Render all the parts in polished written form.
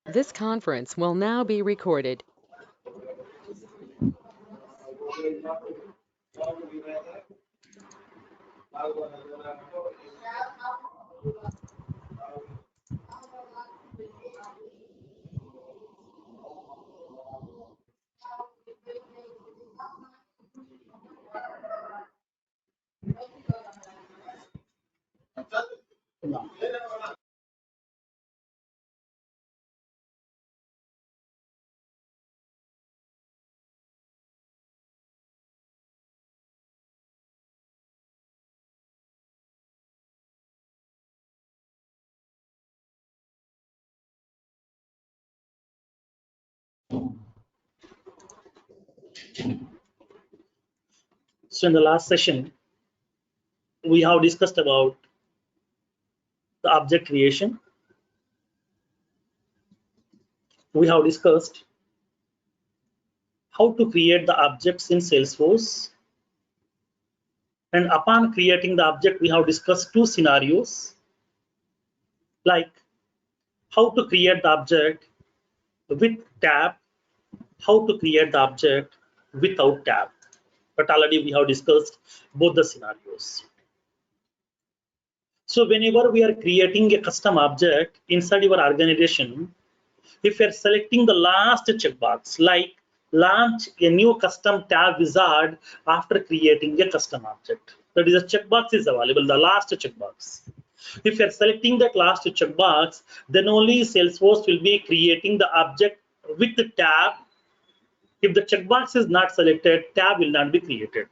This conference will now be recorded. So in the last session, we have discussed about the object creation. We have discussed how to create the objects in Salesforce. And upon creating the object, we have discussed two scenarios, like how to create the object with tab, how to create the object without tab. But already we have discussed both the scenarios. So whenever we are creating a custom object inside your organization, if you're selecting the last checkbox, like launch a new custom tab wizard after creating a custom object, that is a checkbox is available, the last checkbox. If you're selecting that last checkbox, then only Salesforce will be creating the object with the tab. If the checkbox is not selected, tab will not be created.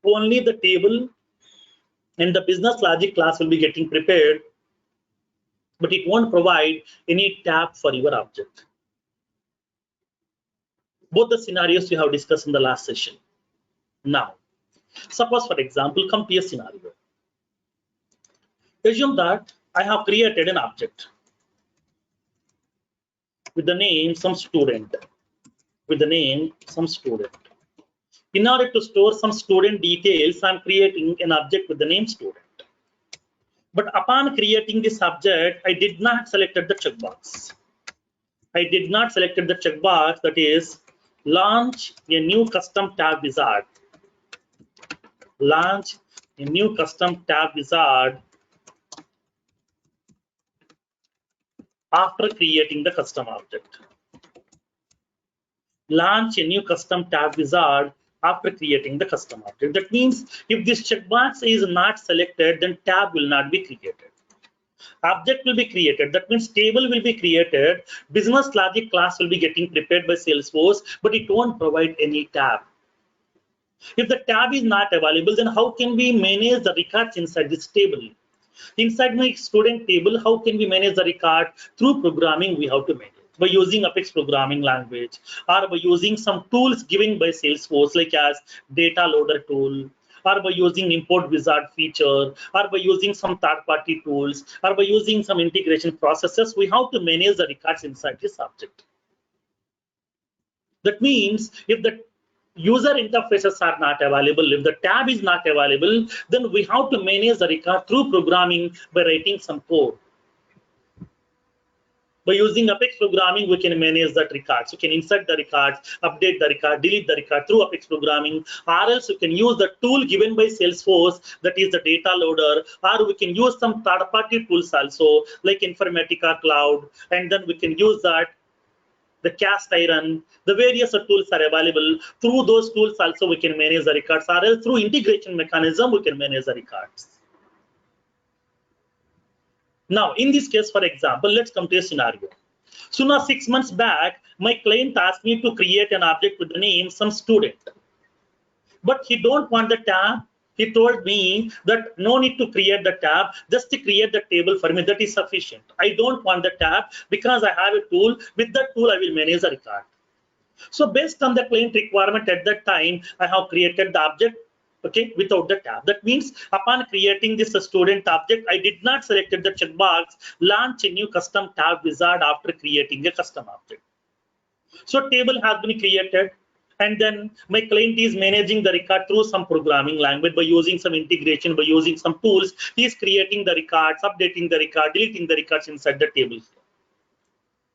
Only the table and the business logic class will be getting prepared, but it won't provide any tab for your object. Both the scenarios we have discussed in the last session. Now, suppose for example, come to a scenario. Assume that I have created an object with the name some student. In order to store some student details, I'm creating an object with the name student. But upon creating this object, I did not select the checkbox. That is launch a new custom tab wizard. Launch a new custom tab wizard after creating the custom object. Launch a new custom tab wizard after creating the custom object. That means if this checkbox is not selected, then tab will not be created. Object will be created. That means table will be created. Business logic class will be getting prepared by Salesforce, but it won't provide any tab. If the tab is not available, then how can we manage the records inside this table? Inside my student table, how can we manage the record? Through programming, we have to manage by using Apex programming language, or by using some tools given by Salesforce, like as data loader tool, or by using import wizard feature, or by using some third-party tools, or by using some integration processes. We have to manage the records inside this object. That means if the user interfaces are not available, if the tab is not available, then we have to manage the record through programming by writing some code. By using Apex programming, we can manage that records. We can insert the records, update the record, delete the record through Apex programming, or else we can use the tool given by Salesforce, that is the data loader, or we can use some third-party tools also, like Informatica Cloud, and then we can use that the cast iron, the various tools are available. Through those tools also we can manage the records, or else through integration mechanism we can manage the records. Now in this case, for example, let's come to a scenario. So now 6 months back, my client asked me to create an object with the name some student, but he don't want the tab. He told me that no need to create the tab, just to create the table for me, that is sufficient. I don't want the tab because I have a tool. With that tool, I will manage the record. So based on the client requirement at that time, I have created the object, okay, without the tab. That means upon creating this student object, I did not select the checkbox, launch a new custom tab wizard after creating a custom object. So table has been created, and then my client is managing the record through some programming language by using some integration, by using some tools. He is creating the records, updating the record, deleting the records inside the table.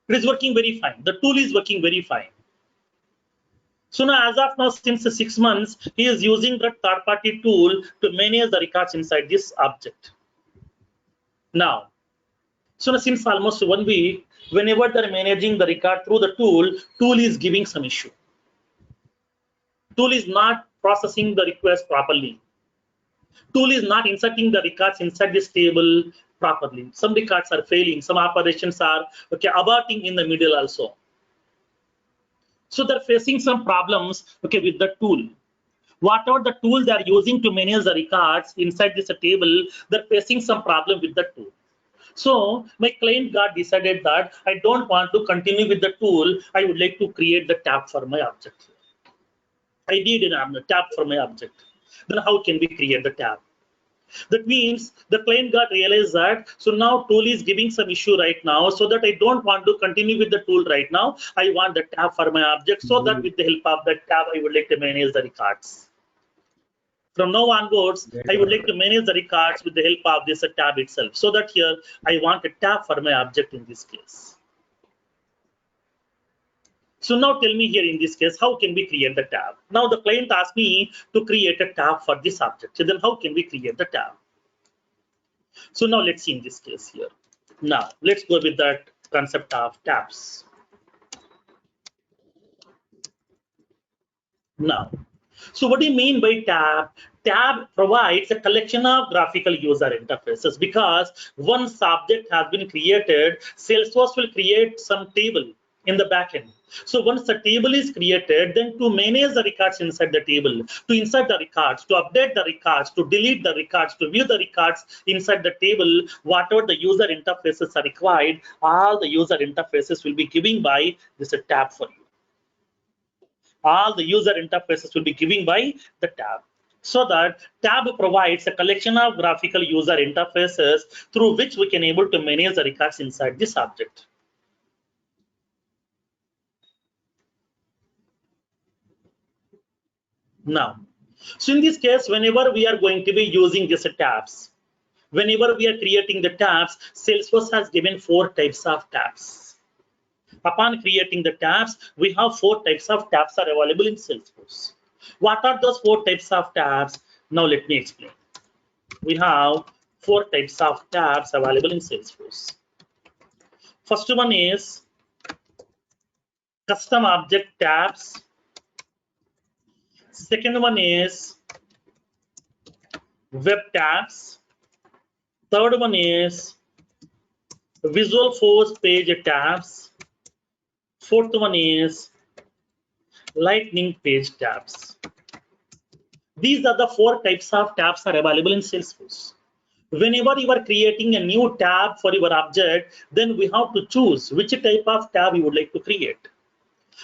It is working very fine. The tool is working very fine. So now, as of now, since 6 months, he is using that third-party tool to manage the records inside this object. Now, so now since almost 1 week, whenever they're managing the record through the tool is giving some issue. Tool is not processing the request properly. Tool is not inserting the records inside this table properly. Some records are failing. Some operations are aborting in the middle also. So they're facing some problems with the tool. Whatever the tool they are using to manage the records inside this table, they're facing some problem with the tool. So my client got decided that I don't want to continue with the tool. I would like to create the tab for my object. I need a tab for my object. Then how can we create the tab? That means the client got realized that, so now tool is giving some issue right now, so that I don't want to continue with the tool right now. I want the tab for my object, so that with the help of that tab, I would like to manage the records. From now onwards, I would like to manage the records with the help of this tab itself. So that here, I want a tab for my object in this case. So now tell me here in this case, how can we create the tab? Now the client asked me to create a tab for this object. So then how can we create the tab? So now let's see in this case here. Now let's go with that concept of tabs. Now, so what do you mean by tab? Tab provides a collection of graphical user interfaces, because once object has been created, Salesforce will create some table in the backend. So once the table is created, then to manage the records inside the table, to insert the records, to update the records, to delete the records, to view the records inside the table, whatever the user interfaces are required, all the user interfaces will be given by this tab for you. All the user interfaces will be given by the tab. So that tab provides a collection of graphical user interfaces through which we can able to manage the records inside this object. Now, so in this case, whenever we are going to be using these tabs, whenever we are creating the tabs, Salesforce has given 4 types of tabs. Upon creating the tabs, we have 4 types of tabs are available in Salesforce. What are those 4 types of tabs? Now let me explain. We have 4 types of tabs available in Salesforce. First one is custom object tabs. Second one is web tabs. Third one is Visual Force page tabs. Fourth one is Lightning page tabs. These are the 4 types of tabs are available in Salesforce. Whenever you are creating a new tab for your object, then we have to choose which type of tab you would like to create.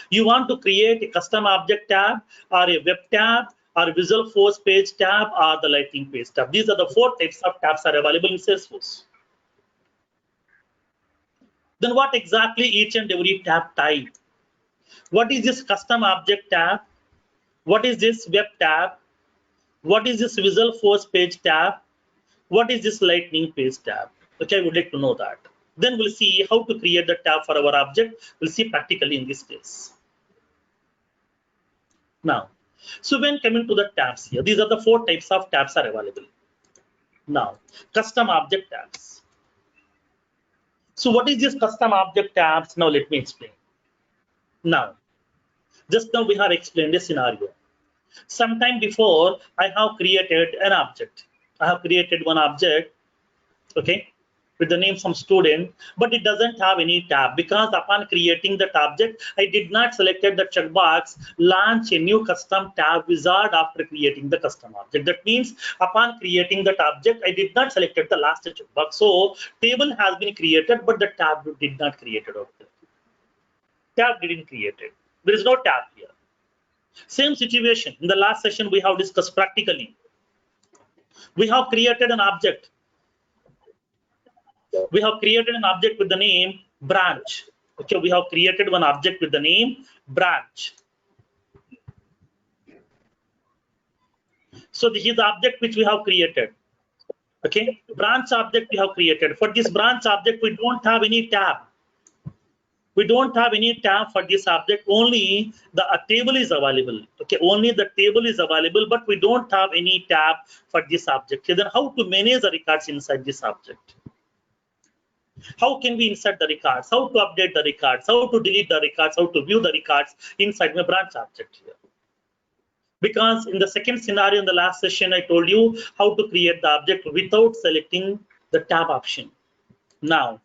You want to create a custom object tab, or a web tab, or Visual Force page tab, or the Lightning page tab. These are the 4 types of tabs are available in Salesforce. Then what exactly each and every tab type? What is this custom object tab? What is this web tab? What is this Visual Force page tab? What is this Lightning page tab? Okay, I would like to know that. Then we'll see how to create the tab for our object. We'll see practically in this case. Now, so when coming to the tabs here, these are the 4 types of tabs are available. Now, custom object tabs. So what is this custom object tabs? Now let me explain. Now, just now we have explained a scenario. Sometime before, I have created an object. I have created one object, okay, with the name some student, but it doesn't have any tab, because upon creating that object, I did not selected the checkbox launch a new custom tab wizard after creating the custom object. That means upon creating that object, I did not selected the last checkbox. So table has been created, but the tab did not created. Okay. Tab didn't created. There is no tab here. Same situation in the last session we have discussed practically. We have created an object. We have created an object with the name branch. Okay, we have created one object with the name branch. So this is the object which we have created. Okay, branch object we have created. For this branch object, we don't have any tab. We don't have any tab for this object, only the table is available. Okay, only the table is available, but we don't have any tab for this object. Then how to manage the records inside this object? How can we insert the records? How to update the records? How to delete the records? How to view the records inside my branch object here? Because in the second scenario in the last session, I told you how to create the object without selecting the tab option. Now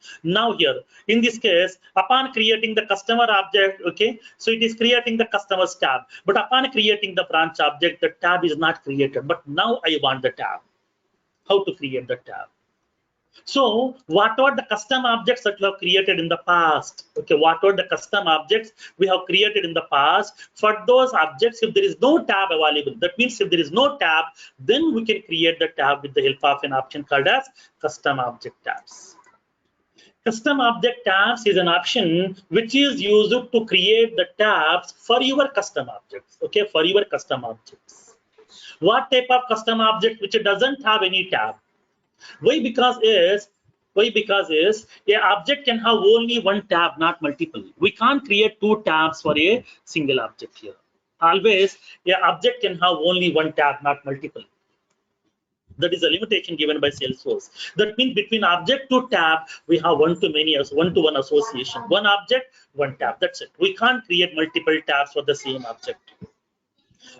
here in this case, upon creating the customer object, okay, so it is creating the customers tab, but upon creating the branch object, the tab is not created. But now I want the tab. How to create the tab? So what are the custom objects that we have created in the past? Okay, what are the custom objects we have created in the past? For those objects, if there is no tab available, that means if there is no tab, then we can create the tab with the help of an option called as custom object tabs. Custom object tabs is an option which is used to create the tabs for your custom objects. Okay, for your custom objects. What type of custom object which doesn't have any tab? Why? Because a object can have only one tab, not multiple. We can't create two tabs for a single object here. Always, a object can have only one tab, not multiple. That is a limitation given by Salesforce. That means between object to tab, we have one-to-one association. One object, one tab. That's it. We can't create multiple tabs for the same object.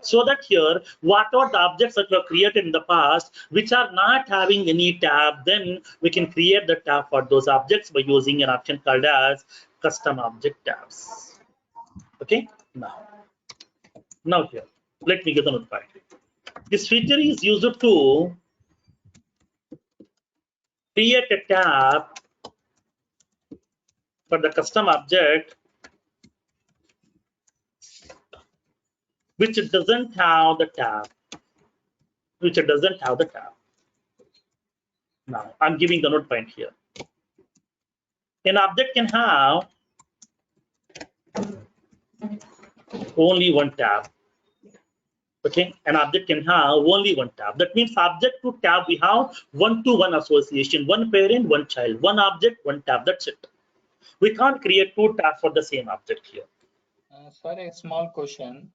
So that here, what are the objects that were created in the past which are not having any tab, then we can create the tab for those objects by using an option called as custom object tabs. Okay, now here, let me get the notepad. This feature is used to create a tab for the custom object which doesn't have the tab. Now I'm giving the note point here. An object can have only one tab. Okay, an object can have only one tab. That means object to tab we have one-to-one association, one parent, one child, one object, one tab. That's it. We can't create two tabs for the same object here. Sorry, a small question.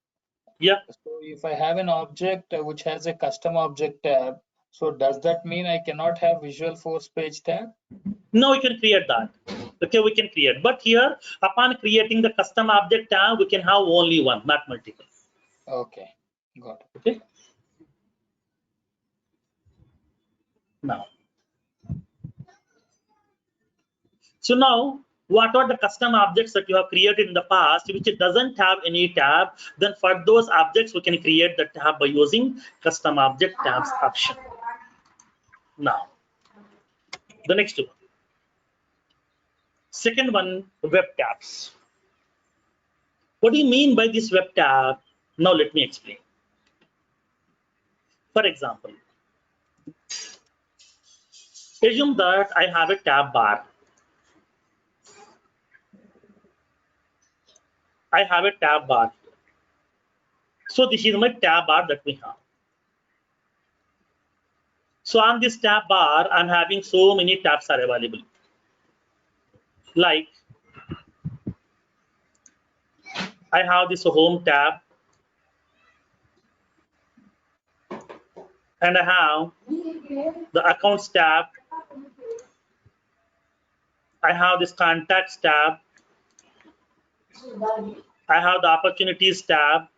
Yeah. So if I have an object which has a custom object tab, so does that mean I cannot have Visualforce page tab? No, we can create that. Okay, we can create. But here, upon creating the custom object tab, we can have only one, not multiple. Okay, got it. Okay. Now. So now, what are the custom objects that you have created in the past which it doesn't have any tab? Then for those objects, we can create the tab by using custom object tabs option. Now, the next one. Second one, web tabs. What do you mean by this web tab? Now let me explain. For example, assume that I have a tab bar. I have a tab bar. So this is my tab bar that we have. So on this tab bar, I'm having so many tabs are available. Like I have this home tab, and I have the accounts tab. I have this contacts tab. I have the opportunities tab.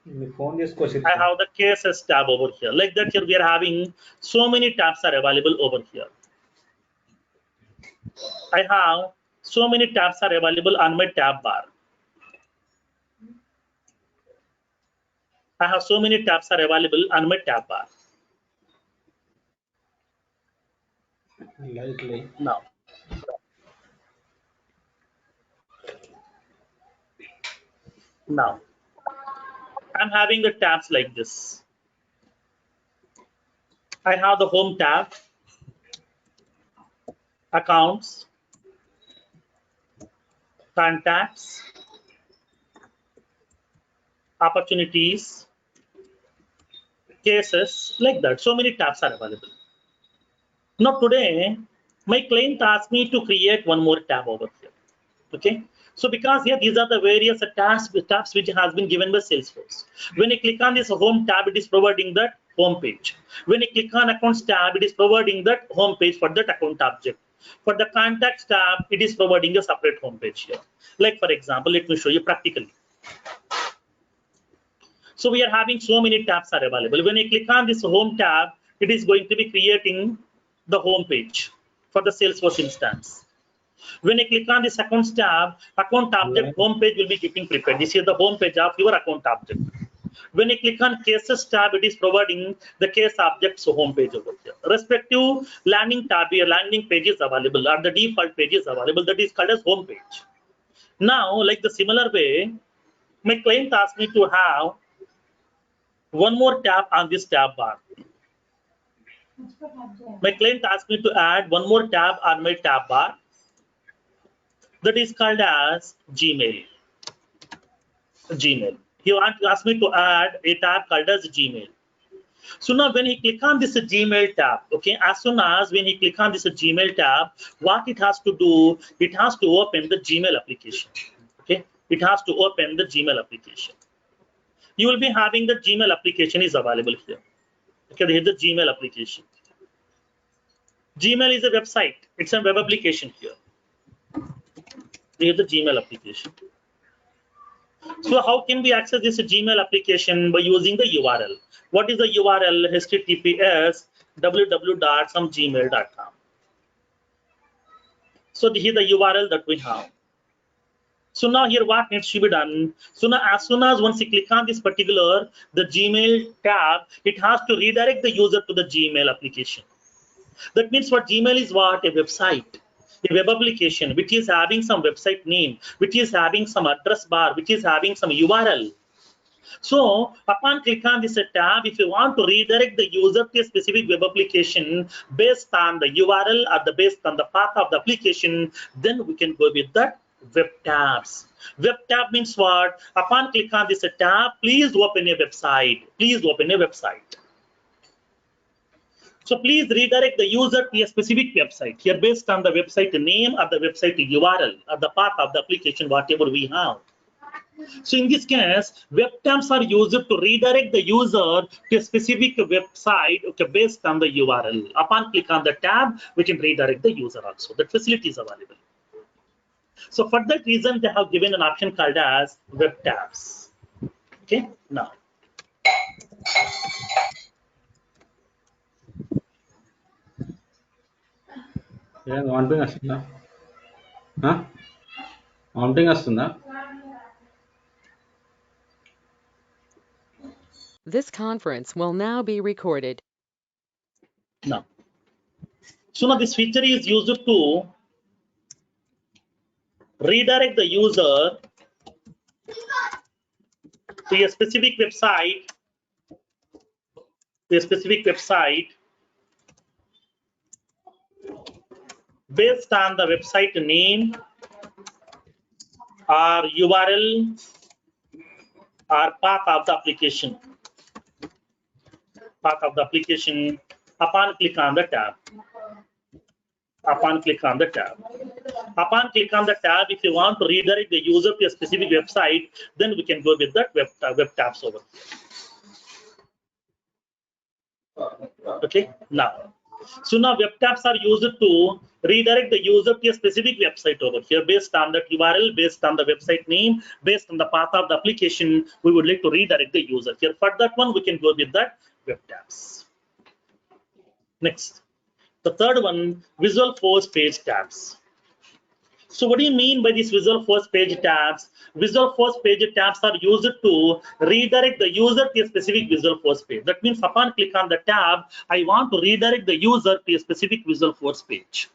I have the cases tab over here. Like that, here we are having so many tabs are available over here. I have so many tabs are available on my tab bar. I have so many tabs are available on my tab bar. Now, I'm having the tabs like this. I have the home tab, accounts, contacts, opportunities, cases, like that. So many tabs are available. Now today, my client asked me to create one more tab over here. Okay, so because here these are the various tabs which has been given by Salesforce. When you click on this home tab, it is providing that home page. When you click on accounts tab, it is providing that home page for that account object. For the contacts tab, it is providing a separate home page here. Like for example, let me show you practically. So we are having so many tabs are available. When you click on this home tab, it is going to be creating the home page for the Salesforce instance. When you click on this accounts tab, account object home page will be getting prepared. This is the home page of your account object. When you click on cases tab, it is providing the case object's home page over here. Respective landing tab, your landing page is available, or the default page is available, that is called as home page. Now, like the similar way, my client asked me to have one more tab on this tab bar. My client asked me to add one more tab on my tab bar, that is called as Gmail. He asked me to add a tab called as Gmail. So now when he click on this Gmail tab, okay, as soon as when he click on this Gmail tab, what it has to do, it has to open the Gmail application. Okay, it has to open the Gmail application. You will be having the Gmail application is available here. Okay, here's the Gmail application. Gmail is a website, it's a web application here. Here's the Gmail application. So how can we access this Gmail application? By using the URL. What is the URL? https www.somegmail.com. So this is the URL that we have. So now here what needs to be done? So now as soon as once you click on this particular the Gmail tab, it has to redirect the user to the Gmail application. That means what Gmail is what? A website. A web application which is having some website name, which is having some address bar, which is having some URL. So upon click on this tab, if you want to redirect the user to a specific web application based on the URL or based on the path of the application, then we can go with the web tabs. Web tab means what? Upon click on this tab, please open a website. Please open a website. So please redirect the user to a specific website here based on the website name or the website URL or the path of the application, whatever we have. So in this case, web tabs are used to redirect the user to a specific website, okay, based on the URL. Upon click on the tab, we can redirect the user also. That facility is available. So for that reason, they have given an option called as web tabs. Okay, now. Vomiting వస్తుందా vomiting వస్తుందా This conference will now be recorded. Now. So now this feature is used to redirect the user to a specific website, based on the website name or URL or path of the application. Upon click on the tab. Upon click on the tab, if you want to redirect the user to a specific website, then we can go with that web tabs over here. Okay, now. So now web tabs are used to redirect the user to a specific website over here based on that URL, based on the website name, based on the path of the application. We would like to redirect the user here. For that one, we can go with that web tabs. Next, the third one, Visualforce page tabs. So what do you mean by these Visualforce page tabs? Visualforce page tabs are used to redirect the user to a specific Visualforce page. That means upon click on the tab, I want to redirect the user to a specific Visualforce page.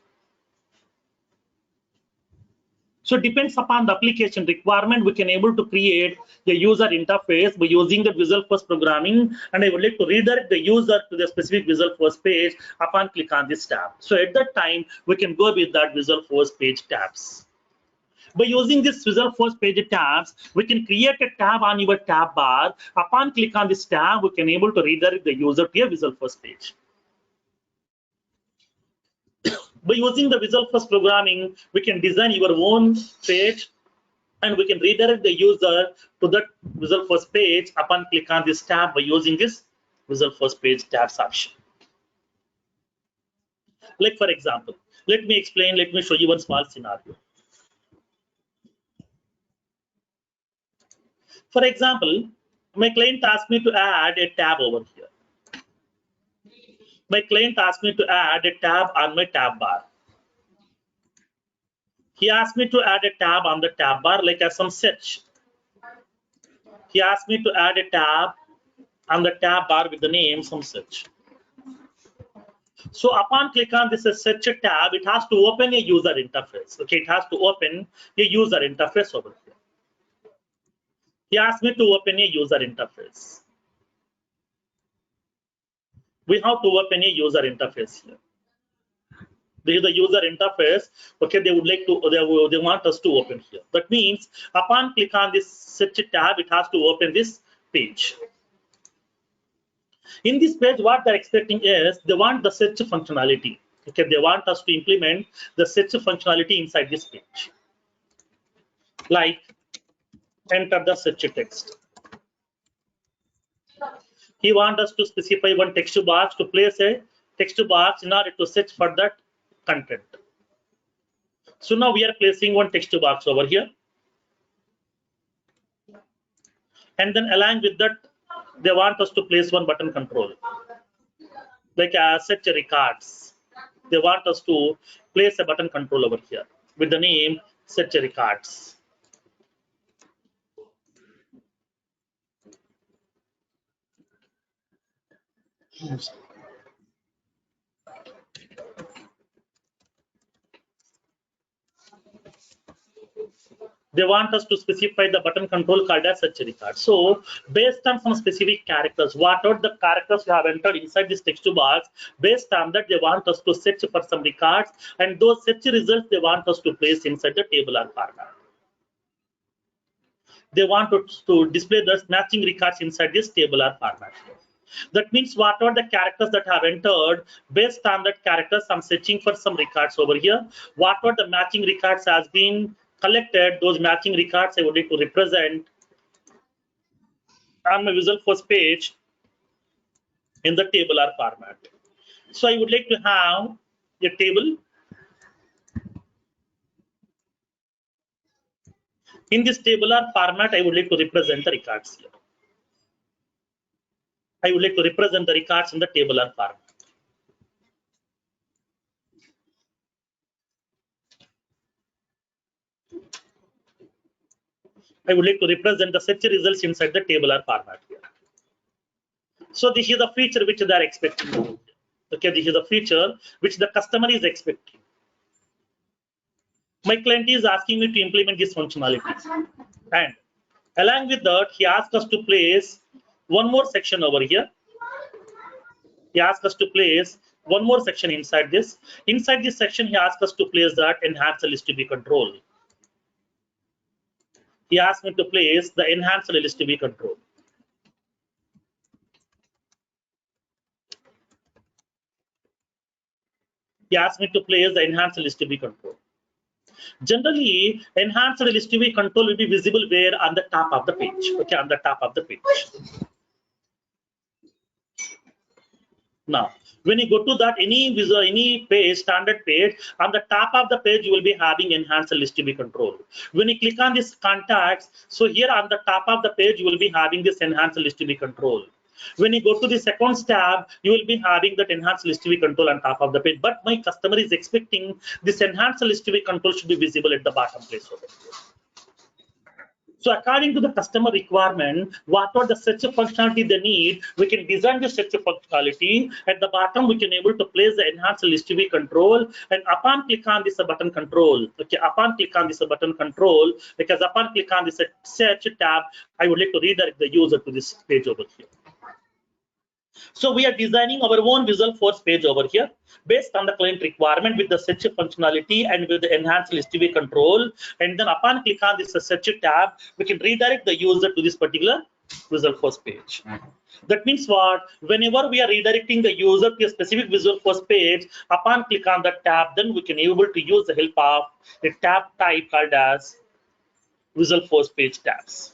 So it depends upon the application requirement, we can able to create the user interface by using the Visualforce programming, and I would like to redirect the user to the specific Visualforce page upon click on this tab. So at that time, we can go with that Visualforce page tabs. By using this Visualforce page tabs, we can create a tab on your tab bar. Upon click on this tab, we can able to redirect the user to a Visualforce page. By using the Visual First programming, we can design your own page and we can redirect the user to that Visual First page upon click on this tab by using this Visual First page tabs option. Like for example, let me show you one small scenario. For example, my client asked me to add a tab over here. My client asked me to add a tab on my tab bar. He asked me to add a tab on the tab bar like as some search. He asked me to add a tab on the tab bar with the name some search. So upon click on this search tab, it has to open a user interface. Okay, it has to open a user interface over here. He asked me to open a user interface. We have to open a user interface here. This is the user interface. Okay, they would like to, they want us to open here. That means upon click on this search tab, it has to open this page. In this page, what they're expecting is they want the search functionality. Okay, they want us to implement the search functionality inside this page. Like enter the search text. He wants us to specify one text box to place a text box in order to search for that content. So now we are placing one text box over here. And then along with that, they want us to place one button control. Like search records. They want us to place a button control over here with the name search records. They want us to specify the button control called as search record. So based on some specific characters, what are the characters you have entered inside this text box, based on that they want us to search for some records, and those search results they want us to place inside the tabular format. They want to display the matching records inside this tabular format. That means what are the characters that have entered, based on that characters I'm searching for some records over here. What are the matching records has been collected, those matching records I would like to represent on my Visual First page in the tabular format. So I would like to have a table. In this tabular format, I would like to represent the records here. I would like to represent the records in the tabular format. I would like to represent the search results inside the tabular format here. So this is a feature which they are expecting. Okay, this is a feature which the customer is expecting. My client is asking me to implement this functionality. And along with that, he asked us to place one more section over here. He asked us to place one more section inside this. Inside this section, he asked us to place that enhance list to be control. He asked me to place the enhanced list to be control. He asked me to place the enhanced list to be control. Generally, enhanced list to be control will be visible where on the top of the page. Okay, on the top of the page. Now, when you go to that any page, standard page, on the top of the page you will be having enhanced list to be control. When you click on this contacts, so here on the top of the page you will be having this enhanced list to be control. When you go to the second tab, you will be having that enhanced list to be control on top of the page. But my customer is expecting this enhanced list to be control should be visible at the bottom place over here. So according to the customer requirement, what are the search functionality they need, we can design the search functionality. At the bottom, we can able to place the enhanced list to be control. And upon click on this button control, okay, upon click on this button control, because upon click on this search tab, I would like to redirect the user to this page over here. So we are designing our own Visual Force page over here based on the client requirement with the search functionality and with the enhanced list control. And then upon click on this search tab, we can redirect the user to this particular Visualforce page. That means what? Whenever we are redirecting the user to a specific Visualforce page, upon click on the tab, then we can able to use the help of a tab type called as Visualforce page tabs.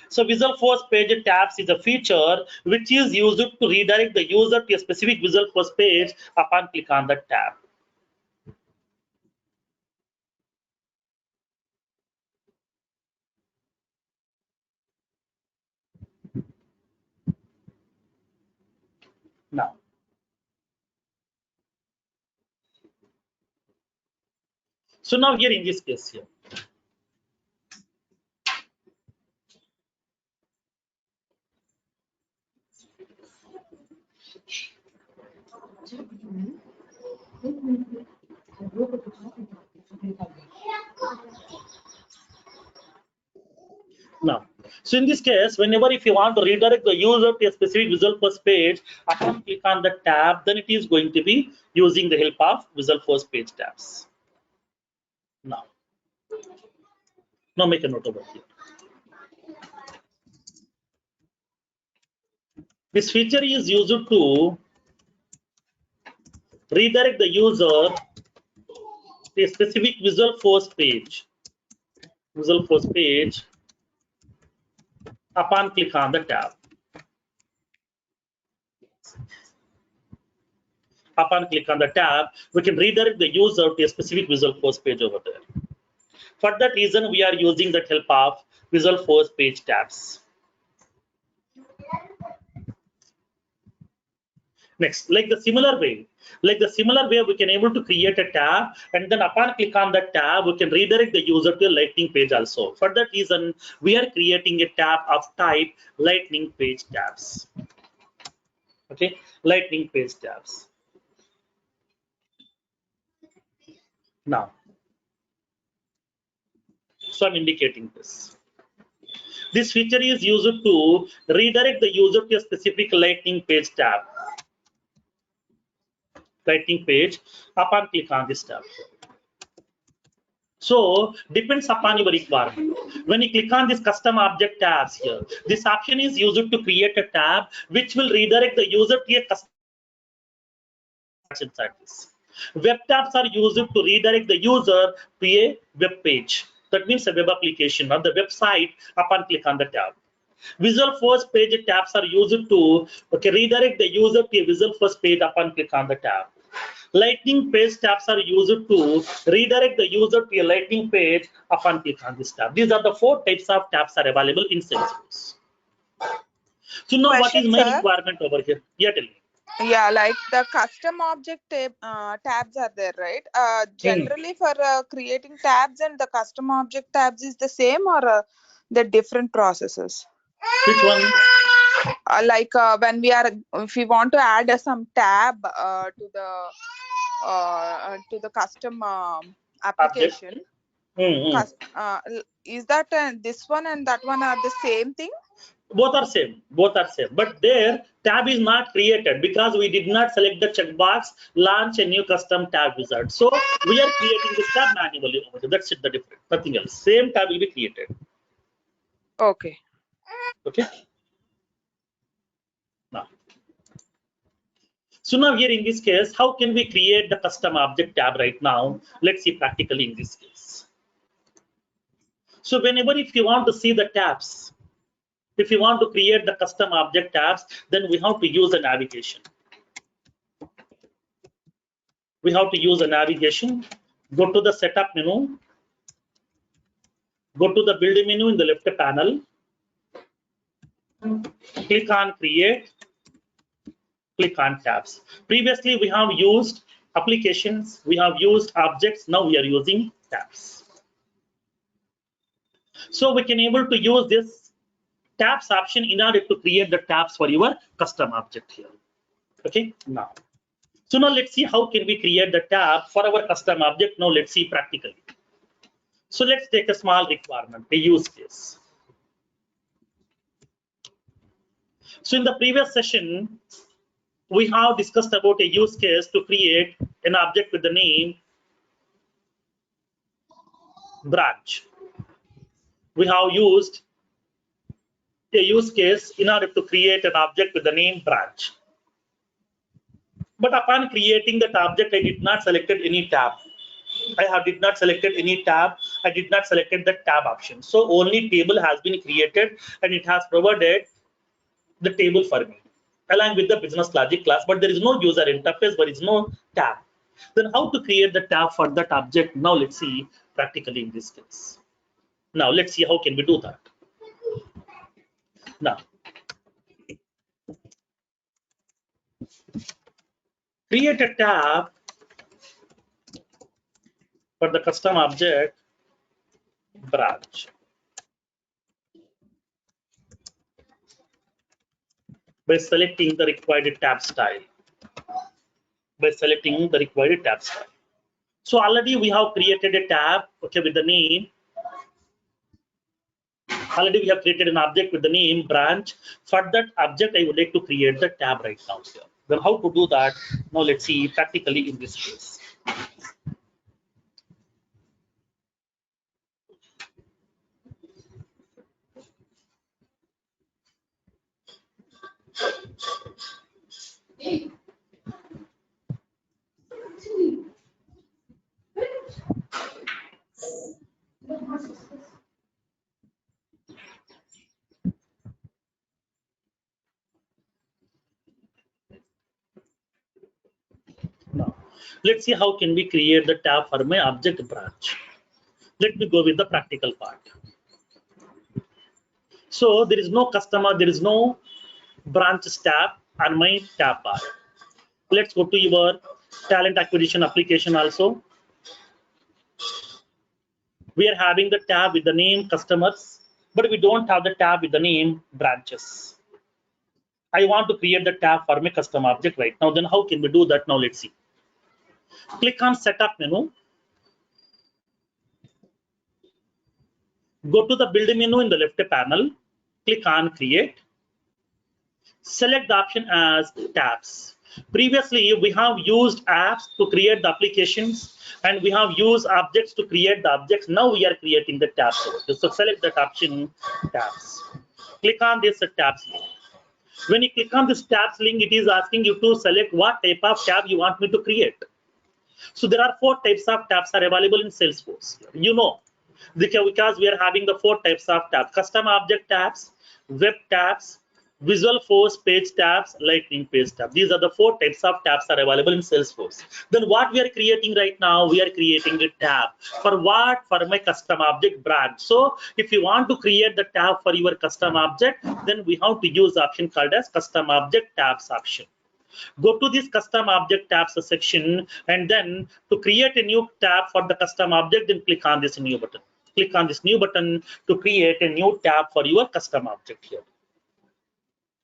So Visualforce page tabs is a feature which is used to redirect the user to a specific Visualforce page upon click on the tab. Now, so now here in this case here, now, so in this case, whenever if you want to redirect the user to a specific Visualforce page, upon click on the tab, then it is going to be using the help of Visualforce page tabs. Now make a note over here. This feature is used to redirect the user to a specific Visualforce page upon click on the tab. Upon click on the tab, we can redirect the user to a specific Visualforce page over there. For that reason, we are using the help of Visualforce page tabs. Next, like the similar way, we can able to create a tab, and then upon click on that tab, we can redirect the user to a lightning page also. For that reason, we are creating a tab of type lightning page tabs. Okay, lightning page tabs. Now, so I'm indicating this. This feature is used to redirect the user to a specific lightning page tab. Lightning page upon click on this tab. So depends upon your requirement. When you click on this custom object tabs here, this option is used to create a tab which will redirect the user to a custom inside this. Web tabs are used to redirect the user to a web page. That means a web application or the website upon click on the tab. Visualforce page tabs are used to redirect the user to a Visualforce page upon click on the tab. Lightning page tabs are used to redirect the user to a lightning page upon click on this tab. These are the 4 types of tabs are available in Salesforce. So now what is my requirement over here? Yeah, tell me. Yeah, like the custom object tabs are there, right? Generally for creating tabs and the custom object tabs is the same, or the different processes? Which one? Like when if we want to add some tab to the custom application, is that this one and that one are the same thing? Both are same, but there tab is not created because we did not select the checkbox launch a new custom tab wizard. So we are creating this tab manually over here. That's it, the difference, nothing else. Same tab will be created. Okay. Now, so now here in this case, how can we create the custom object tab right now? Let's see practically in this case. So whenever if you want to see the tabs, if you want to create the custom object tabs, then we have to use a navigation. We have to use a navigation. Go to the setup menu. Go to the build menu in the left panel. Click on create. Click on tabs. Previously, we have used applications. We have used objects. Now we are using tabs. So we can able to use this tabs option in order to create the tabs for your custom object here. Okay, now. So now let's see how can we create the tab for our custom object. Now let's see practically. So let's take a small requirement, a use case. So in the previous session, we have discussed about a use case to create an object with the name branch. We have used a use case in order to create an object with the name branch. But upon creating that object, I did not selected any tab. Did not selected any tab. I did not selected the tab option. So only table has been created and it has provided the table for me along with the business logic class, but there is no user interface, there is no tab. Then how to create the tab for that object? Now let's see practically in this case. Now let's see how can we do that. Now create a tab for the custom object branch by selecting the required tab style. So already we have created a tab, okay, with the name. Already we have created an object with the name branch. For that object, I would like to create the tab right now here. Then how to do that? Now let's see practically in this case. Now, let's see how can we create the tab for my object branch. Let me go with the practical part. So there is no customer, there is no branch tab on my tab bar. Let's go to your talent acquisition application also. We are having the tab with the name customers, but we don't have the tab with the name branches. I want to create the tab for my custom object right now. Then how can we do that? Now let's see. Click on setup menu. Go to the build menu in the left panel. Click on create. Select the option as tabs. Previously, we have used apps to create the applications and we have used objects to create the objects. Now we are creating the tabs. So select that option tabs. Click on this tabs link. When you click on this tabs link, it is asking you to select what type of tab you want me to create. So there are 4 types of tabs are available in Salesforce. You know, because we are having the 4 types of tabs: custom object tabs, web tabs, Visual Force page tabs, Lightning page tab. These are the 4 types of tabs are available in Salesforce. Then what we are creating right now, we are creating a tab. For what? For my custom object branch. So if you want to create the tab for your custom object, then we have to use option called as custom object tabs option. Go to this custom object tabs section, and then to create a new tab for the custom object, then click on this new button. Click on this new button to create a new tab for your custom object here.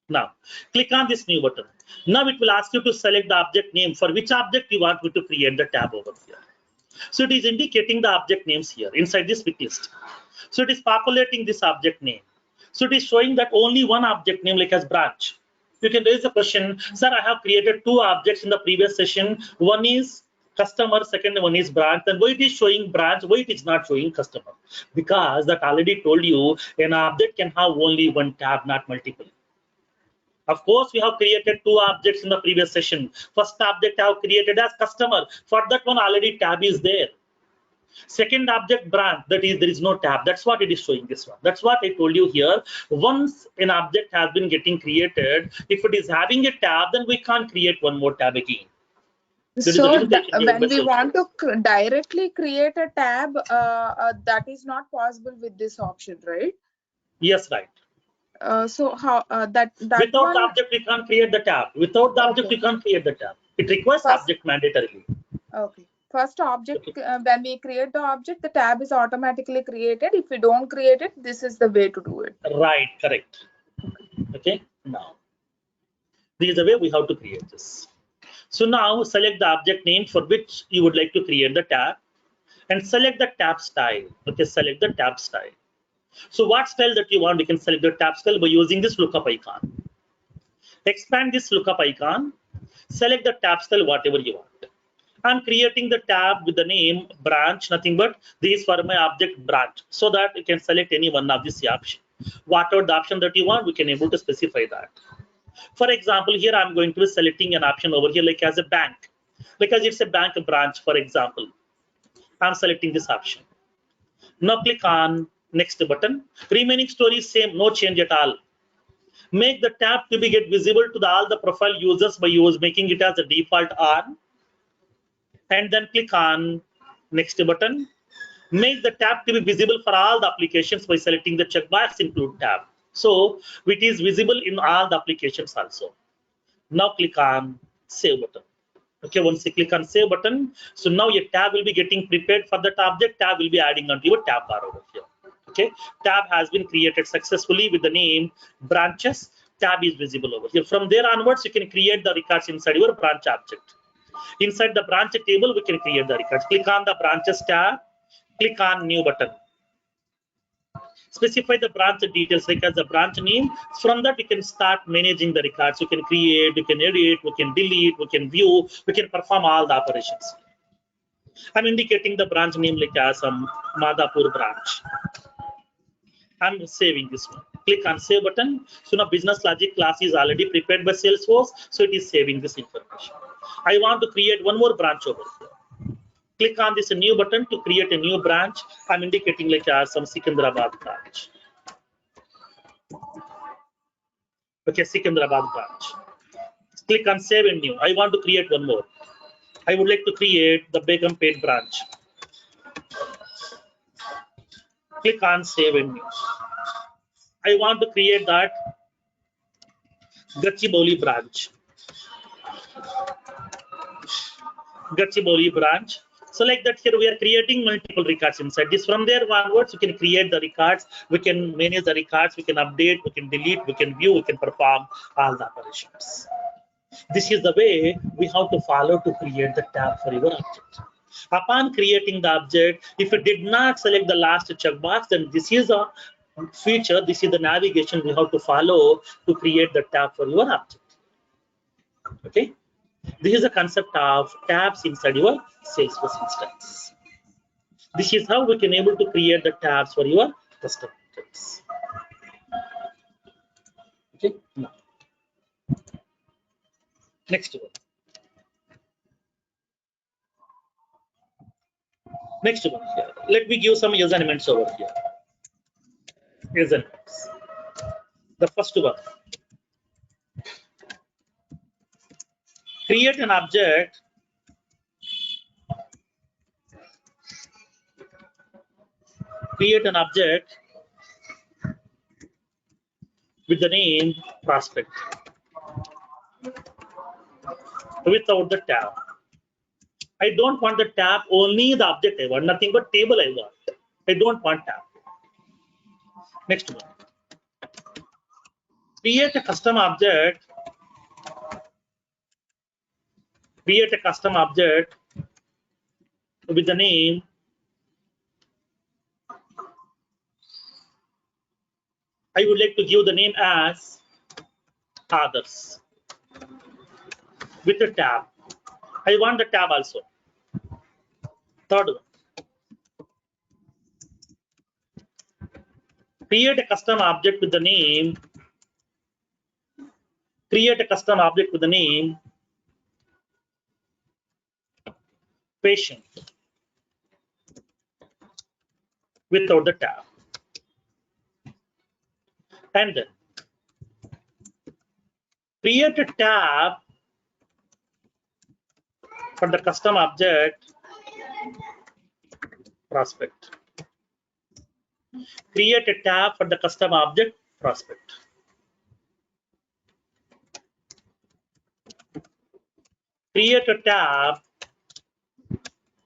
Now, click on this new button. Now it will ask you to select the object name for which object you want me to create the tab over here. So it is indicating the object names here inside this pick list. So it is populating this object name. So it is showing that only one object name like as branch. You can raise the question, sir, I have created 2 objects in the previous session. One is customer, second one is branch. Then why it is showing branch, why it is not showing customer? Because that already told you an object can have only one tab, not multiple. Of course, we have created 2 objects in the previous session. First object I have created as customer. For that one already tab is there. Second object branch, that is there is no tab. That's what it is showing this one. That's what I told you here. Once an object has been getting created, if it is having a tab, then we can't create one more tab again. So when we want to directly create a tab, that is not possible with this option, right? Yes, right. So how that without one, the object we can't create the tab. Without the object we can't create the tab. It requires object mandatorily. Okay. First object, when we create the object, the tab is automatically created. If we don't create it, this is the way to do it. Right, correct. Okay, now this is the way we have to create this. So now select the object name for which you would like to create the tab and select the tab style. Okay, select the tab style. So what style that you want, you can select the tab style by using this lookup icon. Expand this lookup icon, select the tab style whatever you want. I'm creating the tab with the name branch, nothing but this for my object branch, so that you can select any one of this option. Whatever the option that you want, we can able to specify that. For example, here I'm going to be selecting an option over here, like as a bank, because it's a bank branch, for example. I'm selecting this option. Now click on next button. Remaining story is same, no change at all. Make the tab to be get visible to all the profile users by making it as a default on, and then click on next button. Make the tab to be visible for all the applications by selecting the checkbox include tab. So it is visible in all the applications also. Now click on save button. Okay, once you click on save button, so now your tab will be getting prepared for that object. Tab will be adding onto your tab bar over here. Okay, tab has been created successfully with the name branches. Tab is visible over here. From there onwards, you can create the records inside your branch object. Inside the branch table, we can create the records. Click on the branches tab, click on new button. Specify the branch details like as the branch name. From that, we can start managing the records. You can create, you can edit, we can delete, we can view, we can perform all the operations. I'm indicating the branch name like as Madhapur branch. I'm saving this one. Click on save button. So now business logic class is already prepared by Salesforce, so it is saving this information. I want to create one more branch over here. Click on this new button to create a new branch. I'm indicating like some Sikandrabad branch. Okay, Sikandrabad branch. Click on save and new. I want to create one more. I would like to create the Begumpet branch. Click on save and new. I want to create that Gachibowli branch. Gachibowli branch. So like that, here we are creating multiple records inside this. From there onwards, you can create the records, we can manage the records, we can update, we can delete, we can view, we can perform all the operations. This is the way we have to follow to create the tab for your object. Upon creating the object, if you did not select the last checkbox, then this is a feature, this is the navigation we have to follow to create the tab for your object. Okay. This is the concept of tabs inside your Salesforce instance. This is how we can able to create the tabs for your custom objects. Okay. Now, next one. Next one here. Let me give some assignments over here. Assignments. The first one. Create an object with the name prospect without the tab. I don't want the tab, only the object I want, nothing but table I want. I don't want tab. Next one. Create a custom object. Create a custom object with the name I would like to give the name as others with a tab. I want the tab also. Third one. Create a custom object with the name. Create a custom object with the name patient without the tab. And then create a tab for the custom object prospect. Create a tab for the custom object prospect. Create a tab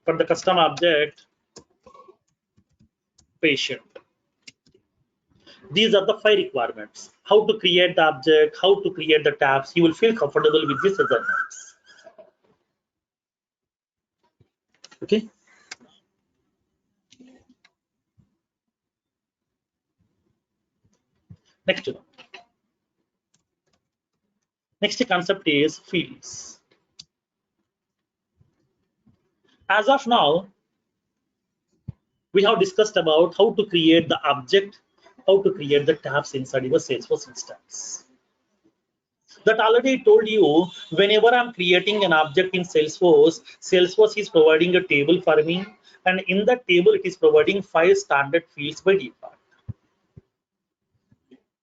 for the custom object patient. These are the 5 requirements. How to create the object, how to create the tabs. You will feel comfortable with these assignments. Okay. Next one. Next concept is fields. As of now, we have discussed about how to create the object how to create the tabs inside your Salesforce instance. That already told you, whenever I'm creating an object in Salesforce, Salesforce is providing a table for me, and in that table it is providing 5 standard fields by default.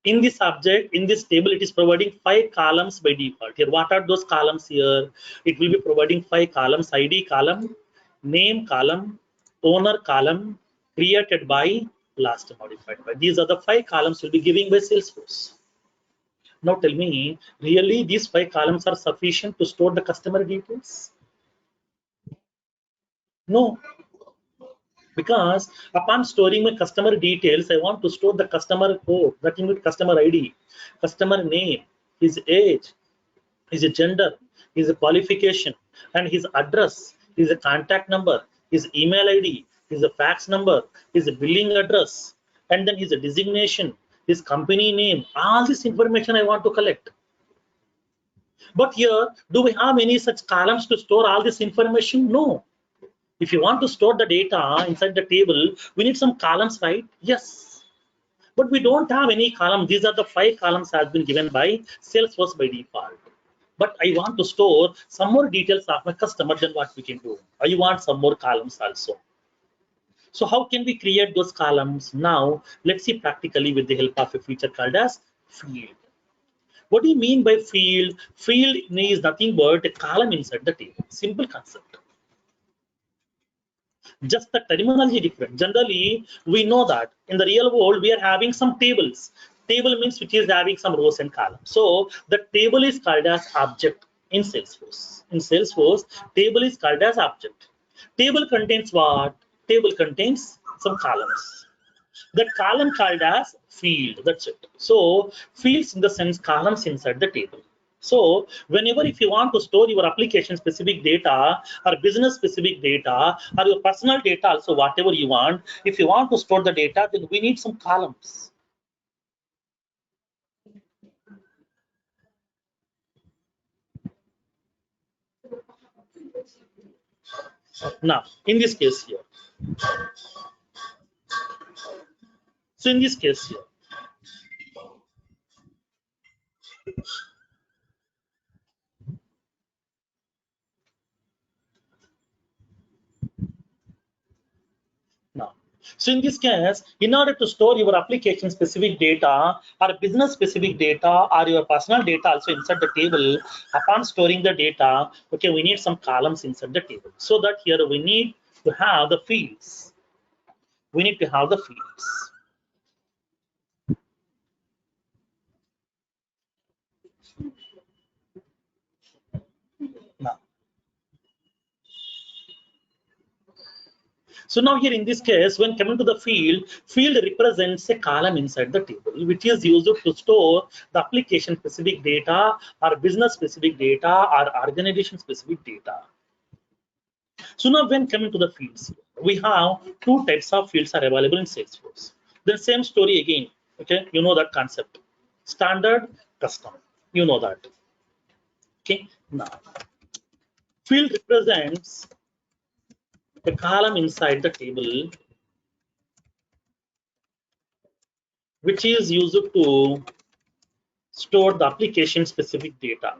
In this object, in this table, it is providing 5 columns by default. Here, what are those columns here? It will be providing 5 columns: ID column, name column, owner column, created by, last modified by. These are the 5 columns will be giving by Salesforce. Now tell me, really these 5 columns are sufficient to store the customer details? No, because upon storing my customer details, I want to store the customer code, that includes customer ID, customer name, his age, his gender, his qualification, and his address, his contact number, his email ID, his fax number, his billing address, and then his designation, his company name. All this information I want to collect. But here, do we have any such columns to store all this information? No. If you want to store the data inside the table, we need some columns, right? Yes. But we don't have any column. These are the 5 columns has been given by Salesforce by default. But I want to store some more details of my customer, then what we can do? I want some more columns also. So how can we create those columns? Now, let's see practically with the help of a feature called as field. What do you mean by field? Field is nothing but a column inside the table. Simple concept. Just the terminology different. Generally, we know that in the real world, we are having some tables. Table means which is having some rows and columns. So the table is called as object in Salesforce. In Salesforce, table is called as object. Table contains what? Table contains some columns. That column called as field. That's it. So fields in the sense columns inside the table. So whenever if you want to store your application specific data or business specific data or your personal data also, whatever you want, if you want to store the data, then we need some columns. Now, in this case here. So in this case here, now, so in this case, in order to store your application specific data or business specific data or your personal data also inside the table, upon storing the data, okay, we need some columns inside the table. So that here we need to have the fields. We need to have the fields. Now, so now here in this case, when coming to the field represents a column inside the table, which is used to store the application specific data or business specific data or organization specific data. So now when coming to the fields, we have 2 types of fields are available in Salesforce. The same story again, okay, you know that concept. Standard, custom, you know that. Okay, now field represents a column inside the table which is used to store the application specific data.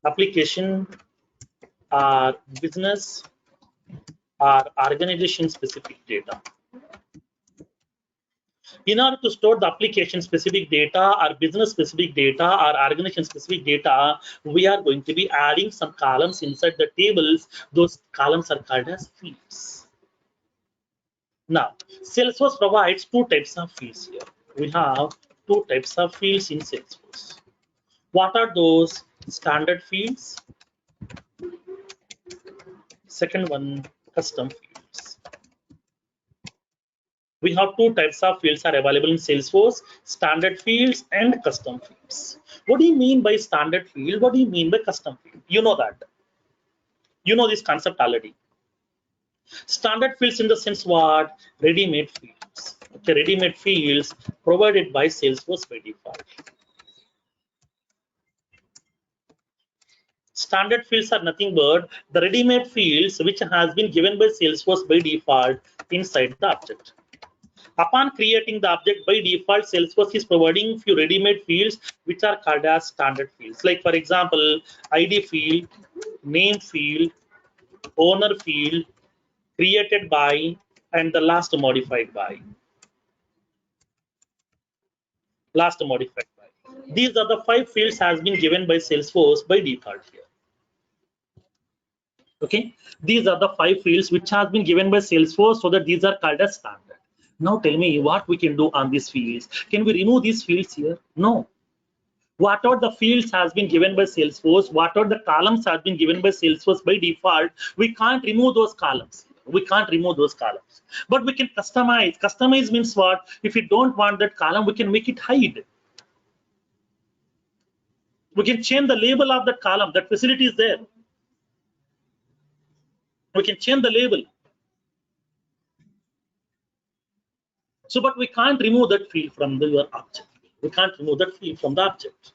Application or business or organization specific data. In order to store the application specific data or business specific data or organization specific data, we are going to be adding some columns inside the tables. Those columns are called as fields. Now, Salesforce provides 2 types of fields here. We have 2 types of fields in Salesforce. What are those? Standard fields. Second one, custom fields. We have 2 types of fields are available in Salesforce: standard fields and custom fields. What do you mean by standard field? What do you mean by custom field? You know that. You know this concept already. Standard fields in the sense what? Ready-made fields. Okay, ready-made fields provided by Salesforce by default. Standard fields are nothing but the ready-made fields which has been given by Salesforce by default inside the object. Upon creating the object, by default, Salesforce is providing few ready-made fields which are called as standard fields. Like for example, ID field, name field, owner field, created by, and the last modified by. Last modified by. These are the 5 fields has been given by Salesforce by default here. Okay, these are the 5 fields which has been given by Salesforce, so that these are called as standard. Now tell me what we can do on these fields. Can we remove these fields here? No. Whatever the fields has been given by Salesforce, whatever the columns has been given by Salesforce by default, we can't remove those columns. We can't remove those columns, but we can customize. Customize means what? If you don't want that column, we can make it hide. We can change the label of that column. That facility is there. We can change the label. So, but we can't remove that field from your object. We can't remove that field from the object.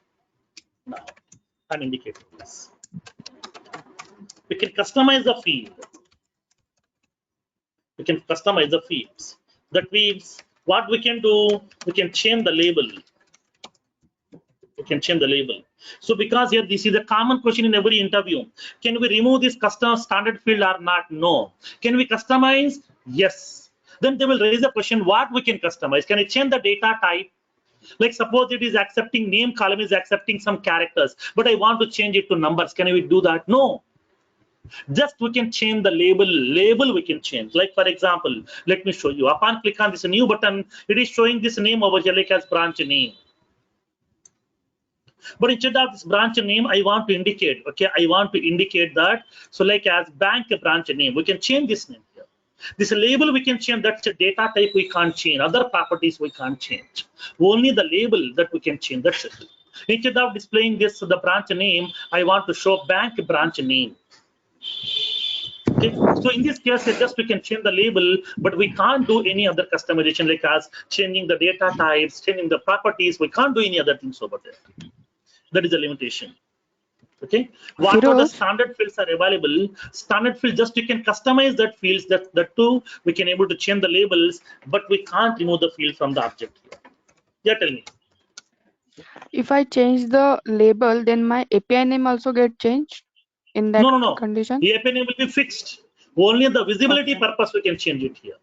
Now, I'm indicating this. We can customize the field. We can customize the fields. That means what we can do, we can change the label. We can change the label. So because here this is a common question in every interview. Can we remove this custom standard field or not? No. Can we customize? Yes. Then they will raise a question, what we can customize? Can I change the data type? Like suppose it is accepting name column is accepting some characters, but I want to change it to numbers. Can we do that? No. Just we can change the label we can change. Like for example, let me show you. Upon click on this new button, it is showing this name over here like as branch name. But instead of this branch name, I want to indicate, okay, I want to indicate that, so like as bank branch name, we can change this name here. This label we can change, that's a data type we can't change, other properties we can't change. Only the label that we can change, that's it. Instead of displaying this, the branch name, I want to show bank branch name. Okay, so in this case, just we can change the label, but we can't do any other customization like as changing the data types, changing the properties. We can't do any other things over there. That is a limitation. Okay, whatever the standard fields are available, standard field just you can customize that fields. That too we can able to change the labels, but we can't remove the field from the object here. Yeah, tell me. If I change the label, then my API name also get changed in that No. condition? The API name will be fixed. Only the visibility purpose we can change it here.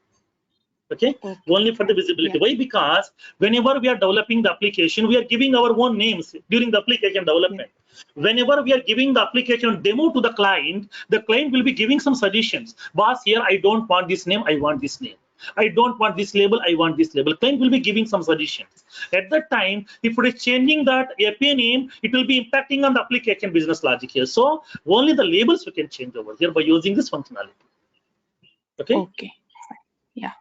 Okay, only for the visibility. Why? Because whenever we are developing the application, we are giving our own names during the application development. Whenever we are giving the application demo to the client will be giving some suggestions. Boss, here I don't want this name, I want this name. I don't want this label, I want this label. Client will be giving some suggestions. At that time, if it is changing that API name, it will be impacting on the application business logic here. So only the labels we can change over here by using this functionality. Okay. Yeah.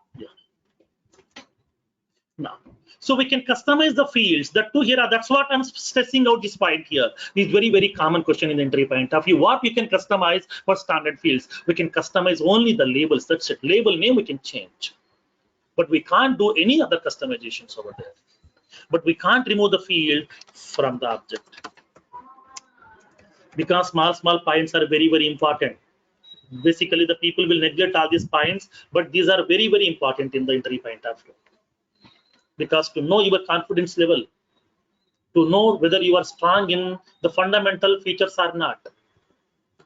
Now, so we can customize the fields. That too here, that's what I'm stressing out this point here. Is very common question in the entry point of view. What we can customize for standard fields? We can customize only the labels. That's it. Label name we can change, but we can't do any other customizations over there. But we can't remove the field from the object because small points are very important. Basically, the people will neglect all these points, but these are very important in the entry point of view. Because to know your confidence level, to know whether you are strong in the fundamental features or not,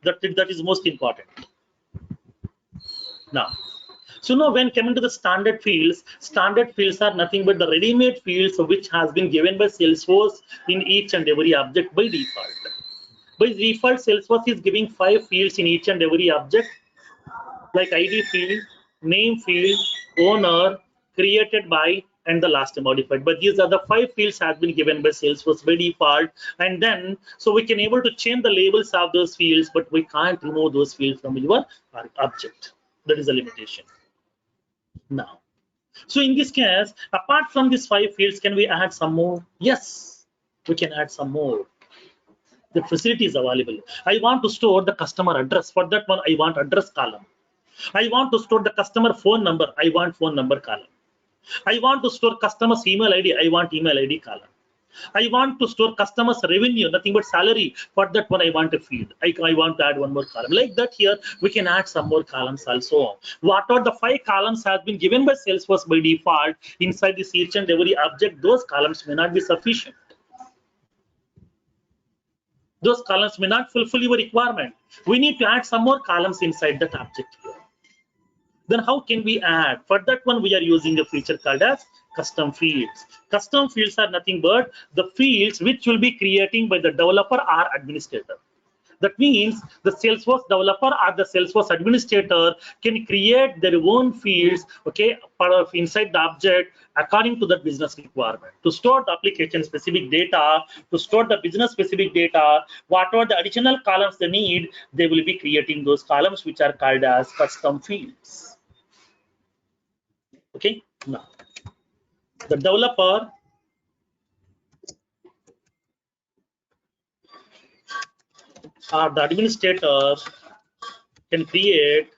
that is most important. Now, so now when coming to the standard fields are nothing but the ready-made fields which has been given by Salesforce in each and every object by default. By default, Salesforce is giving 5 fields in each and every object, like ID field, name field, owner, created by, and the last modified. But these are the 5 fields has been given by Salesforce by default, and then so we can able to change the labels of those fields, but we can't remove those fields from your object. That is a limitation. Now, so in this case, apart from these 5 fields, can we add some more? Yes, we can add some more. The facility is available. I want to store the customer address. For that one, I want address column. I want to store the customer phone number. I want phone number column. I want to store customer's email ID. I want email ID column. I want to store customers revenue, nothing but salary. For that one, I want a field. I want to add one more column. Like that here, we can add some more columns also. What are the 5 columns has been given by Salesforce by default inside this each and every object, those columns may not be sufficient. Those columns may not fulfill your requirement. We need to add some more columns inside that object here. Then how can we add? For that one, we are using a feature called as custom fields. Custom fields are nothing but the fields which will be creating by the developer or administrator. That means the Salesforce developer or the Salesforce administrator can create their own fields, okay, part of inside the object according to the business requirement. To store the application specific data, to store the business specific data, whatever the additional columns they need, they will be creating those columns which are called as custom fields. Okay, now the developer or the administrator can create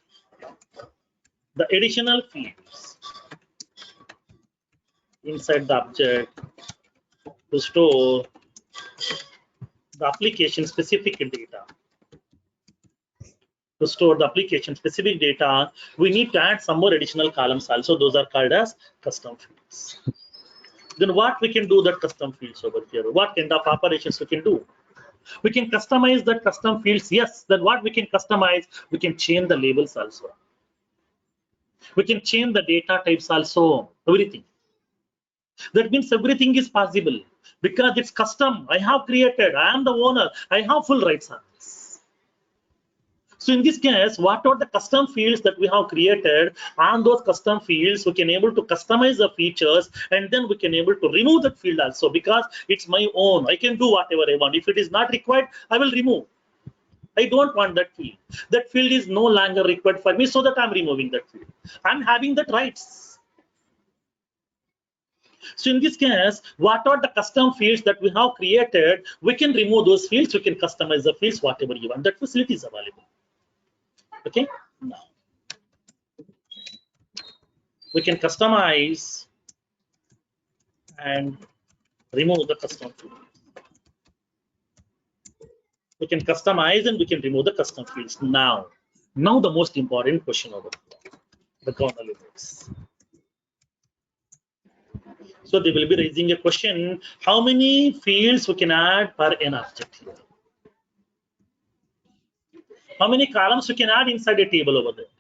the additional fields inside the object to store the application specific data. To store the application specific data, we need to add some more additional columns also. Those are called as custom fields. Then what we can do that custom fields over here? What kind of operations we can do? We can customize the custom fields. Yes, then what we can customize? We can change the labels also. We can change the data types also, everything. That means everything is possible because it's custom. I have created, I am the owner, I have full rights on this. So in this case, what are the custom fields that we have created? On those custom fields, we can able to customize the features, and then we can able to remove that field also because it's my own. I can do whatever I want. If it is not required, I will remove. I don't want that field. That field is no longer required for me, so that I'm removing that field. I'm having that rights. So in this case, what are the custom fields that we have created? We can remove those fields. We can customize the fields, whatever you want. That facility is available. Okay, now we can customize and remove the custom field. We can customize and we can remove the custom fields. Now the most important question over here, the kernel limits. So they will be raising a question: how many fields we can add per an object here? How many columns we can add inside a table over there?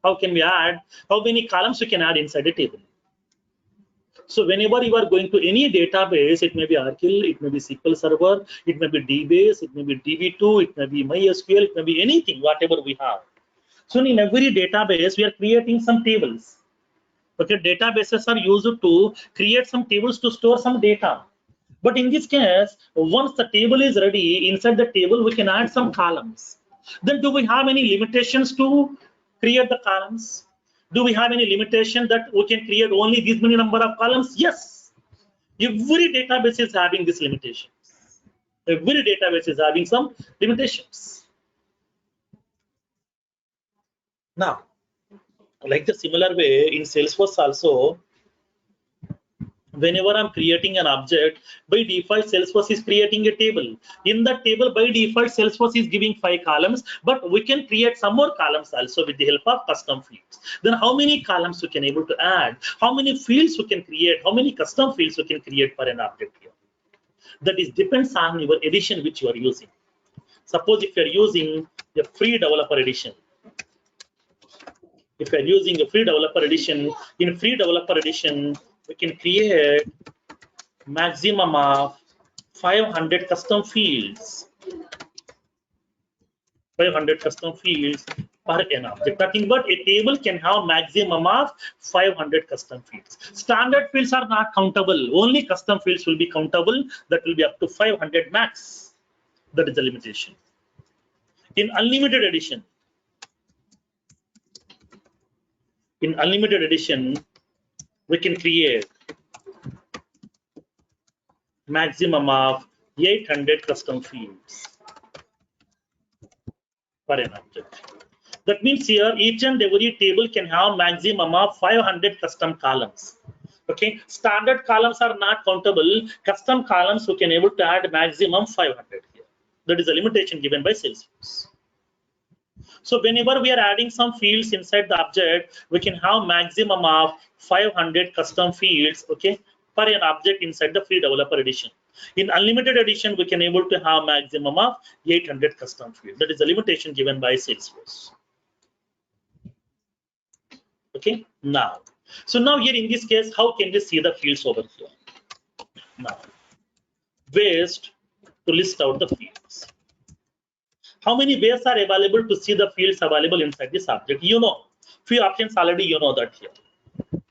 How can we add? How many columns we can add inside a table? So whenever you are going to any database, it may be Oracle, it may be SQL Server, it may be DBase, it may be DB2, it may be MySQL, it may be anything, whatever we have. So in every database, we are creating some tables. Okay, databases are used to create some tables to store some data. But in this case, once the table is ready, inside the table, we can add some columns. Then do we have any limitations to create the columns? Do we have any limitation that we can create only this many number of columns? Yes. Every database is having this limitation. Every database is having some limitations. Now, like the similar way in Salesforce also, whenever I'm creating an object, by default Salesforce is creating a table. In that table, by default Salesforce is giving 5 columns, but we can create some more columns also with the help of custom fields. Then how many columns we can able to add? How many fields we can create? How many custom fields we can create for an object here? That is depends on your edition which you are using. Suppose if you are using a free developer edition, in free developer edition, we can create maximum of 500 custom fields. 500 custom fields per an object. Nothing but a table can have maximum of 500 custom fields. Standard fields are not countable. Only custom fields will be countable. That will be up to 500 max. That is the limitation. In unlimited edition, we can create maximum of 800 custom fields per an object. That means here each and every table can have maximum of 500 custom columns. Okay, standard columns are not countable. Custom columns we can able to add maximum 500 here. That is a limitation given by Salesforce. So whenever we are adding some fields inside the object, we can have maximum of 500 custom fields, okay, per an object inside the free developer edition. In unlimited edition, we can able to have maximum of 800 custom fields. That is a limitation given by Salesforce. Okay, now. So now here in this case, how can we see the fields over here? Now, ways to list out the fields. How many ways are available to see the fields available inside this object? You know, few options already you know that here.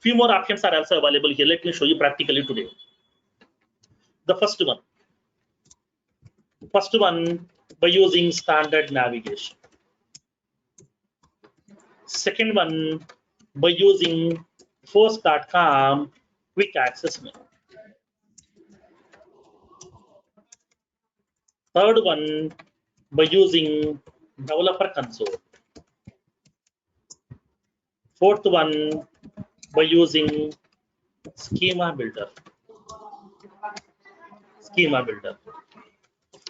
Few more options are also available here. Let me show you practically today. The first one by using standard navigation. Second one by using force.com quick access menu. Third one by using developer console. Fourth one by using schema builder.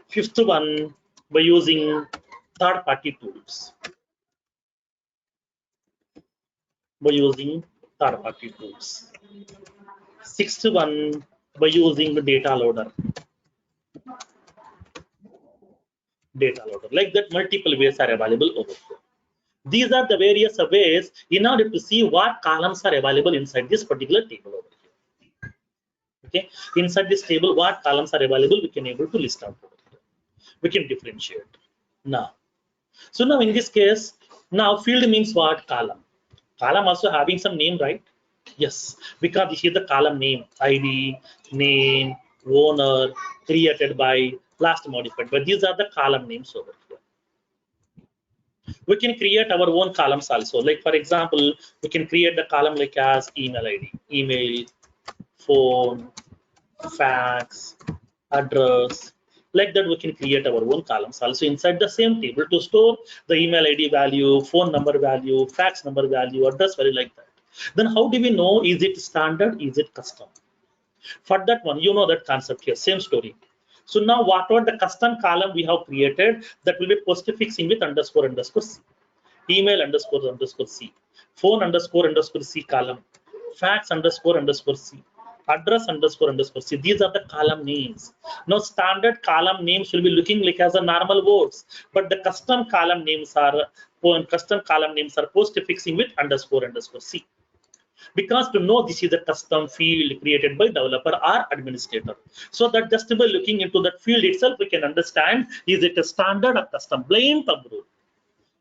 Fifth one by using third-party tools. Sixth one by using the data loader. Like that, multiple ways are available over here. These are the various ways in order to see what columns are available inside this particular table over here. Okay, inside this table, what columns are available, we can able to list out over here. We can differentiate now. So now in this case, now field means what? Column. Column also having some name, right? Yes, because this is the column name, ID, name, owner, created by, last modified. But these are the column names over here. We can create our own columns also. Like for example, we can create the column like as email ID, email, phone, fax, address. Like that, we can create our own columns also inside the same table to store the email ID value, phone number value, fax number value, address value, like that. Then how do we know is it standard, is it custom? For that one, you know that concept here, same story. So now whatever the custom column we have created, that will be postfixing with underscore C, email underscore C, phone underscore C column, fax underscore C, address underscore C. These are the column names. Now standard column names will be looking like as a normal words, but the custom column names are postfixing with underscore C. Because to know this is a custom field created by developer or administrator. So that just by looking into that field itself, we can understand is it a standard or custom, plain thumb rule.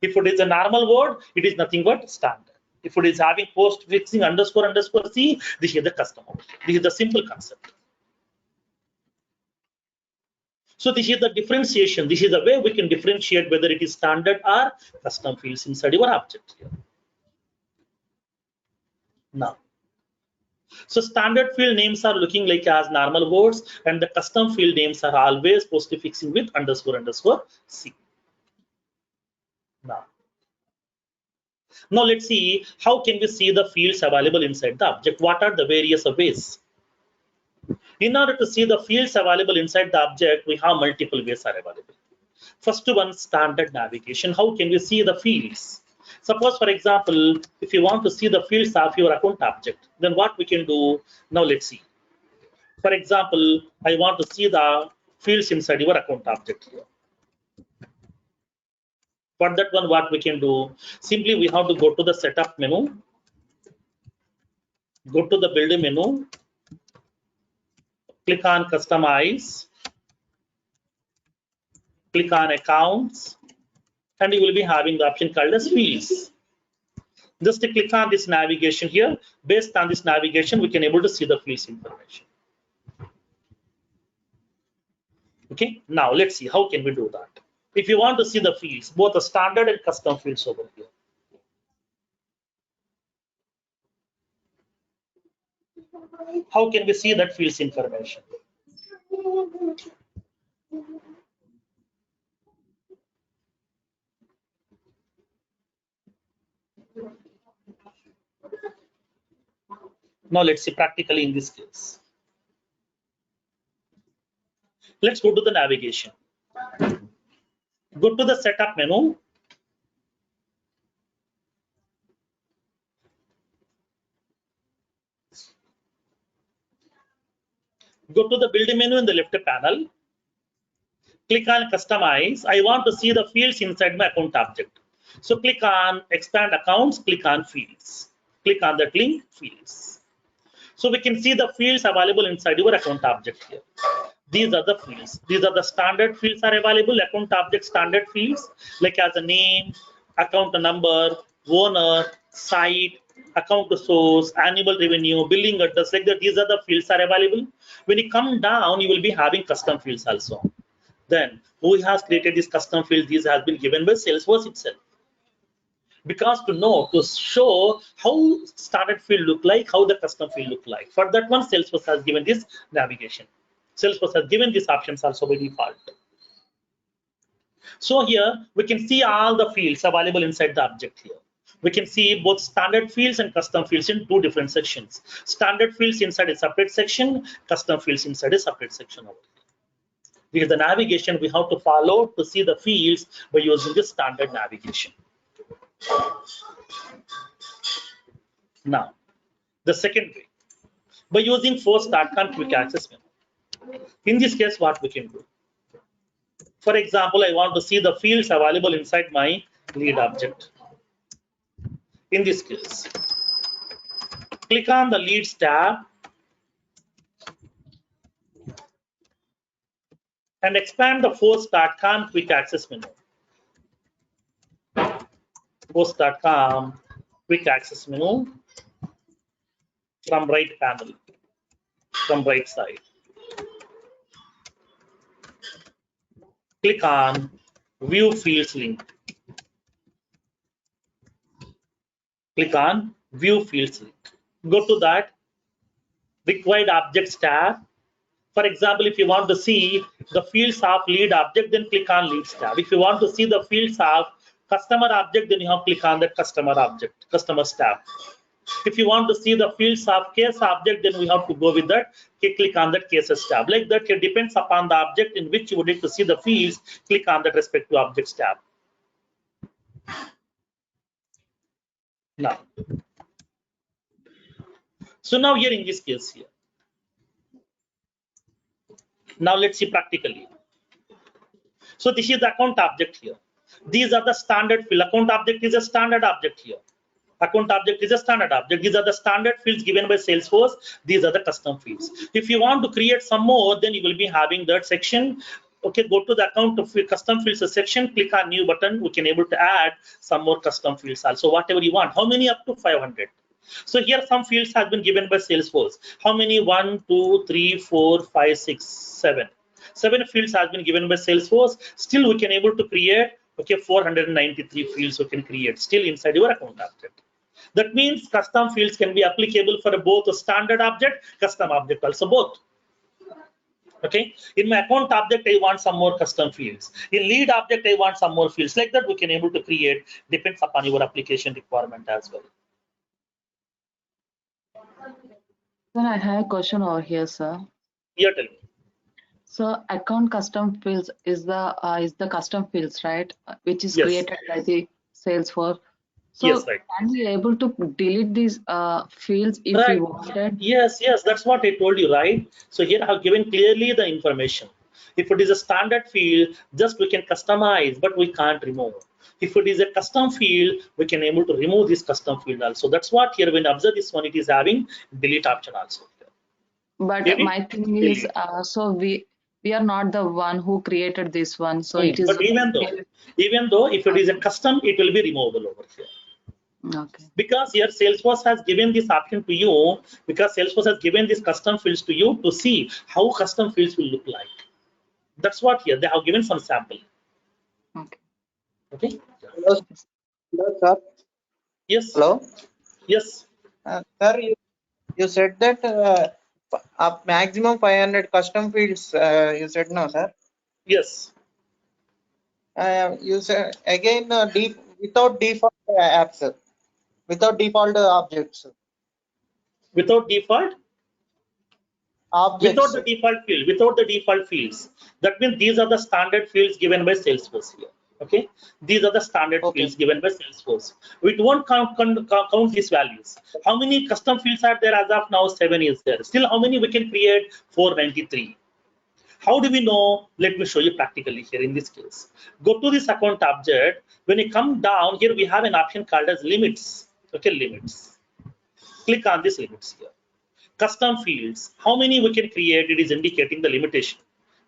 If it is a normal word, it is nothing but standard. If it is having post fixing underscore C, this is the custom. This is the simple concept. So this is the differentiation. This is the way we can differentiate whether it is standard or custom fields inside your object here. Now, so standard field names are looking like as normal words, and the custom field names are always postfixing with underscore C. Now let's see how can we see the fields available inside the object. What are the various ways? In order to see the fields available inside the object, we have multiple ways are available. First one, standard navigation. How can we see the fields? Suppose, for example, if you want to see the fields of your account object, then what we can do? Now let's see. For example, I want to see the fields inside your account object here. For that one, what we can do? Simply, we have to go to the setup menu, go to the build menu, click on customize, click on accounts, and you will be having the option called as fields. Just to click on this navigation here. Based on this navigation, we can able to see the fields information. Okay, now let's see how can we do that. If you want to see the fields, both the standard and custom fields over here. How can we see that fields information? Now let's see practically in this case. Let's go to the navigation. Go to the setup menu. Go to the build menu in the left panel. Click on customize. I want to see the fields inside my account object. So click on expand accounts, click on fields. Click on that link, fields. So we can see the fields available inside your account object here. These are the fields. These are the standard fields are available, account object standard fields, like as a name, account number, owner, site, account source, annual revenue, billing address, like that. These are the fields are available. When you come down, you will be having custom fields also. Then who has created this custom field? These has been given by Salesforce itself. Because to show how standard field look like, how the custom field look like. For that one, Salesforce has given this navigation. Salesforce has given these options also by default. So here we can see all the fields available inside the object here. We can see both standard fields and custom fields in two different sections. Standard fields inside a separate section, custom fields inside a separate section over here. Because the navigation we have to follow to see the fields by using the standard navigation. Now, the second way, by using force.com quick access menu. In this case, what we can do? For example, I want to see the fields available inside my lead object. In this case, click on the leads tab and expand the force.com quick access menu. Force.com quick access menu from right panel, from right side. Click on view fields link. Click on view fields link. Go to that required objects tab. For example, if you want to see the fields of lead object, then click on leads tab. If you want to see the fields of customer object, then you have to click on the customer object, customers tab. If you want to see the fields of case object, then we have to go with that. Click on that cases tab. Like that, it depends upon the object in which you would like to see the fields. Click on that respective objects tab. Now, so now here in this case here. Now let's see practically. So this is the account object here. These are the standard field. Account object is a standard object here. Account object is a standard object. These are the standard fields given by Salesforce. These are the custom fields. If you want to create some more, then you will be having that section. Okay, go to the account of custom fields section, click on new button. We can able to add some more custom fields also, whatever you want. How many? Up to 500. So here some fields have been given by Salesforce. How many? 1, 2, 3, 4, 5, 6, 7. 7 fields has been given by Salesforce. Still we can able to create, okay, 493 fields we can create still inside your account object. That means custom fields can be applicable for both a standard object, custom object also both. Okay, in my account object, I want some more custom fields. In lead object, I want some more fields. Like that, we can able to create, depends upon your application requirement as well. Then I have a question over here, sir. Yeah, tell me. So account custom fields is the custom fields, right? Which is Yes. created by the Salesforce. So Yes, right. can we able to delete these fields if we Right. wanted? Yes, that's what I told you, right? So here I have given clearly the information. If it is a standard field, just we can customize, but we can't remove. If it is a custom field, we can able to remove this custom field also. That's what here when observe this one, it is having delete option also. But Edit, my thing is, so we are not the one who created this one. So it is. But even though if it is a custom, it will be removable over here. Okay. Because here Salesforce has given this option to you, because Salesforce has given these custom fields to you to see how custom fields will look like. That's what here they have given some sample. Okay. Okay. Hello, sir. Yes. Hello. Yes. Sir, you said that up maximum 500 custom fields. You said no, sir. Yes. You said again without default apps, without default objects. Without default? Objects. Without the default field, without the default fields. That means these are the standard fields given by Salesforce here. Okay, these are the standard fields given by Salesforce. We won't count these values. How many custom fields are there as of now? 7 is there. Still, how many we can create? 493. How do we know? Let me show you practically here in this case. Go to this account object. When you come down here, we have an option called as limits. Okay, limits. Click on this limits here. Custom fields, how many we can create? It is indicating the limitation.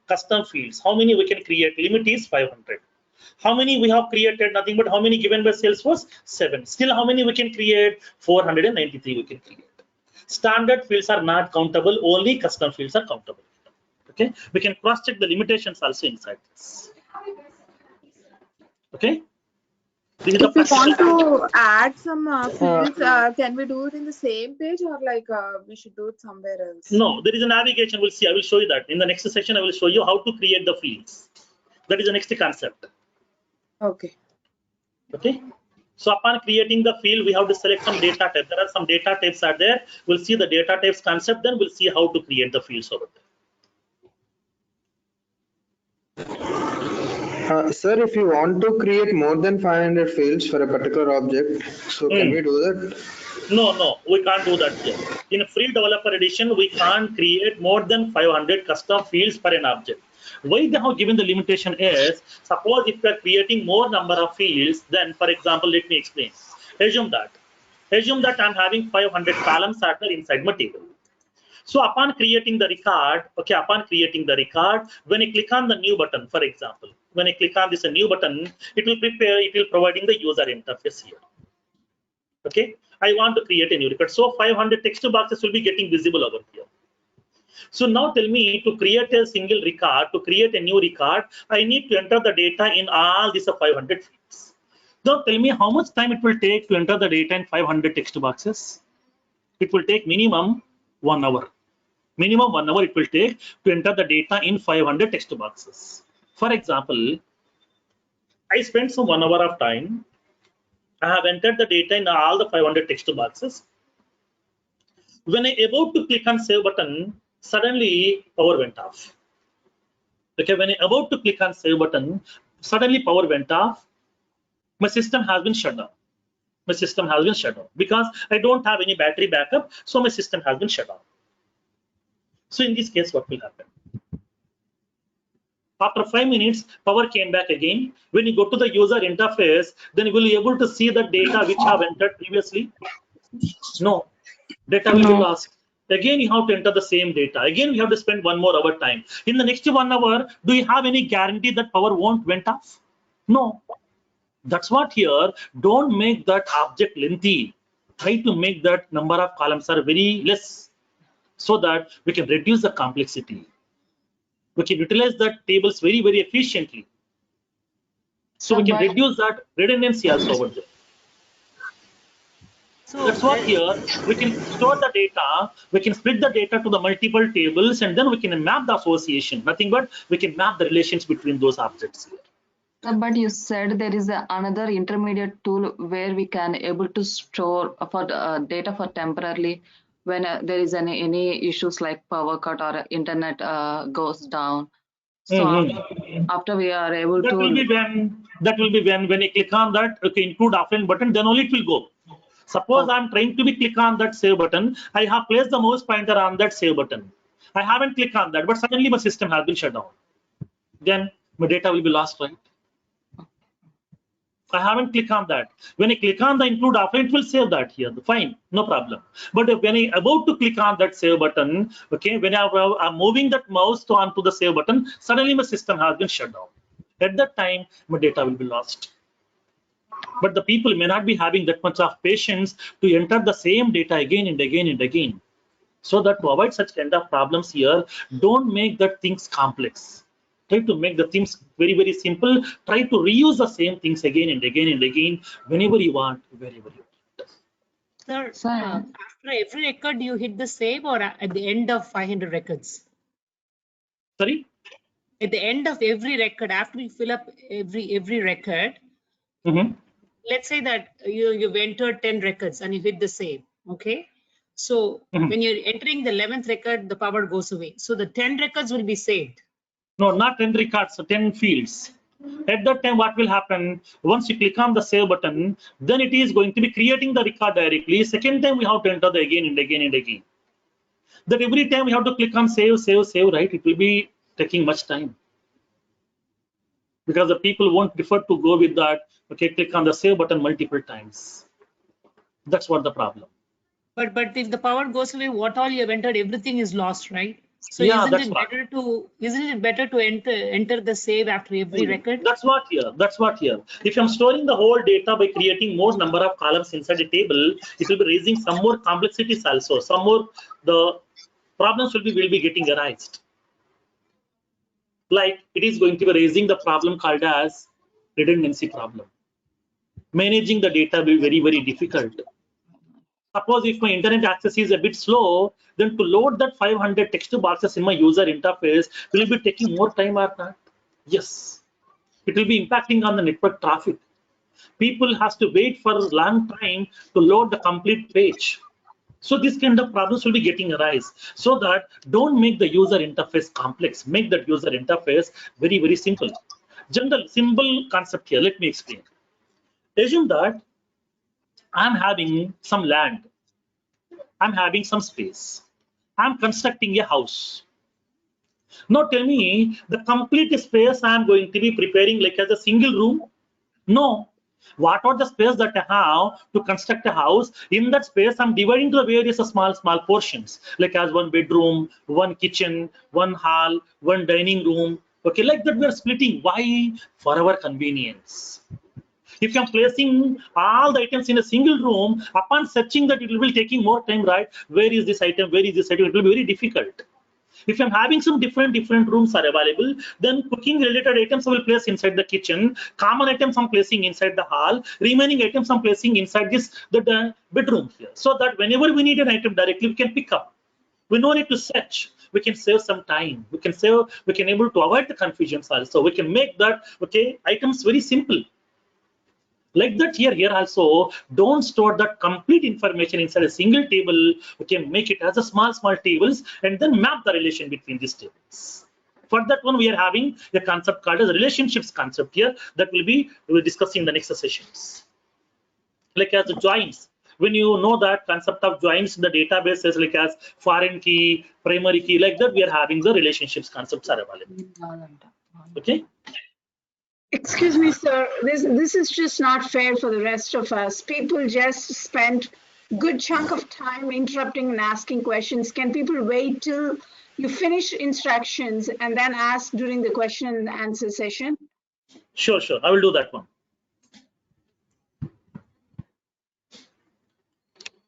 Custom fields, how many we can create? Limit is 500. How many we have created? Nothing but how many given by Salesforce? 7. Still, how many we can create? 493 we can create. Standard fields are not countable, only custom fields are countable. Okay, we can cross check the limitations also inside this. Okay, this is If we the want to add some fields, can we do it in the same page, or like we should do it somewhere else? No, there is a navigation. We'll see. I will show you that in the next session. I will show you how to create the fields. That is the next concept. Okay. Okay. So upon creating the field, we have to select some data type. There are some data types are there. We'll see the data types concept. Then we'll see how to create the fields over there. Sir, if you want to create more than 500 fields for a particular object, so can we do that? No, we can't do that here. In a free developer edition, we can't create more than 500 custom fields for an object. Why they have given the limitation is, suppose if we are creating more number of fields, then for example, let me explain. Assume that I'm having 500 columns are there inside my table. So upon creating the record, when I click on the new button, for example, when I click on this new button, it will providing the user interface here. Okay, I want to create a new record. So 500 text boxes will be getting visible over here. So now tell me, to create a single record, to create a new record, I need to enter the data in all these 500 fields. Now tell me how much time it will take to enter the data in 500 text boxes. It will take minimum 1 hour. Minimum 1 hour it will take to enter the data in 500 text boxes. For example, I spent some 1 hour of time. I have entered the data in all the 500 text boxes. When I about to click on save button, suddenly power went off. Okay, when I about to click on save button, suddenly power went off. My system has been shut down. Because I don't have any battery backup, so my system has been shut down. So in this case, what will happen? After 5 minutes, power came back again. When you go to the user interface, then you will be able to see the data which have entered previously. No, data will be lost. Again, you have to enter the same data. Again, we have to spend 1 more hour time. In the next 1 hour, do you have any guarantee that power won't went off? No. That's what here, don't make that object lengthy. Try to make that number of columns are very less so that we can reduce the complexity. We can utilize that tables very, very efficiently. So we can reduce that redundancy also over there. So that's what here, we can store the data, we can split the data to the multiple tables, and then we can map the association. Nothing but we can map the relations between those objects here. But you said there is another intermediate tool where we can able to store for data for temporarily when there is any issues like power cut or internet goes down. So after we are able that to will be when you click on that include offline button, then only it will go. Suppose I'm trying to click on that save button, I have placed the mouse pointer on that save button. I haven't clicked on that, but suddenly my system has been shut down. Then my data will be lost, right? I haven't clicked on that. When I click on the include offline, it will save that here. Fine, no problem. But when I about to click on that save button, okay, when I'm moving that mouse onto the save button, suddenly my system has been shut down. At that time, my data will be lost. But the people may not be having that much of patience to enter the same data again and again and again. So that to avoid such kind of problems here, don't make that things complex. Try to make the things very, very simple. Try to reuse the same things again and again and again whenever you want, wherever you want. Sir, after every record, you hit the save, or at the end of 500 records? Sorry? At the end of every record, after you fill up every record, let's say that you've entered 10 records and you hit the save, okay? So when you're entering the 11th record, the power goes away. So the 10 records will be saved. No, not 10 records, so 10 fields. At that time, what will happen? Once you click on the save button, then it is going to be creating the record directly. Second time, we have to enter the again and again and again. That every time we have to click on save, right? It will be taking much time. Because the people won't prefer to go with that, okay, click on the save button multiple times. That's what the problem. But if the power goes away, what all you have entered, everything is lost, right? So Yeah, isn't it better to enter the save after every record? That's what here. If I'm storing the whole data by creating more number of columns inside the table, it will be raising some more complexities also. Some more the problems will be getting arised. Like it is going to be raising the problem called as redundancy problem. Managing the data will be very, very difficult. Suppose if my internet access is a bit slow, then to load that 500 text boxes in my user interface will be taking more time or not? Yes. It will be impacting on the network traffic. People has to wait for a long time to load the complete page. So this kind of problems will be getting arise. So that don't make the user interface complex. Make that user interface very, very simple. General, simple concept here. Let me explain. Assume that I'm having some land. I'm having some space. I'm constructing a house. Now tell me the complete space I'm going to be preparing like as a single room? No. What are the space that I have to construct a house? In that space, I'm dividing to the various small portions, like as one bedroom, one kitchen, one hall, one dining room. Okay, like that we are splitting. Why? For our convenience. If I'm placing all the items in a single room, upon searching that it will be taking more time, right? Where is this item? Where is this item? It will be very difficult. If I'm having some different rooms are available, then cooking related items I will place inside the kitchen. Common items I'm placing inside the hall. Remaining items I'm placing inside the bedroom here. So that whenever we need an item directly, we can pick up. We no need to search. We can save some time. We can able to avoid the confusions also. We can make that items very simple. Like that here also, don't store that complete information inside a single table. We can make it as a small tables and then map the relation between these tables. For that one, we are having a concept called as relationships concept here that we'll discuss in the next sessions. Like as the joins, when you know that concept of joins in the database is like as foreign key, primary key, like that we are having the relationships concepts are available. Okay. Excuse me, sir. This is just not fair for the rest of us. People just spent good chunk of time interrupting and asking questions. Can people wait till you finish instructions and then ask during the question and answer session? Sure. I will do that one.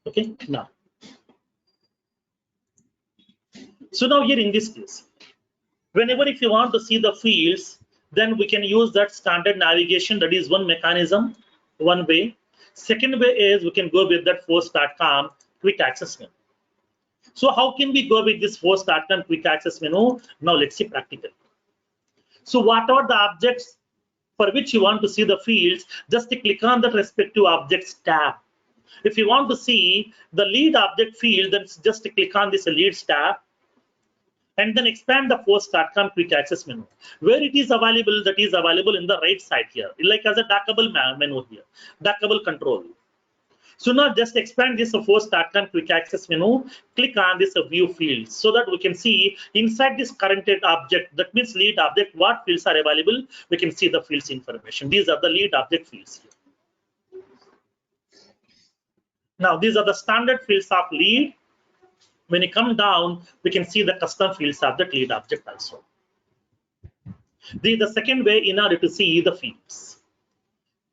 Okay. Now. So now here in this case, whenever if you want to see the fields, then we can use that standard navigation. That is one mechanism, one way. Second way is we can go with that force.com quick access menu. So how can we go with this force.com quick access menu? Now let's see practical. So what are the objects for which you want to see the fields? Just click on the respective objects tab. If you want to see the lead object field, then just click on this leads tab. And then expand the force.com quick access menu. Where it is available, that is available in the right side here, like as a dockable menu here, dockable control. So now just expand this force.com quick access menu, click on this view fields so that we can see inside this current object, that means lead object, what fields are available, we can see the fields information. These are the lead object fields here. Now these are the standard fields of lead. When you come down, we can see the custom fields of the lead object also. This is the second way in order to see the fields.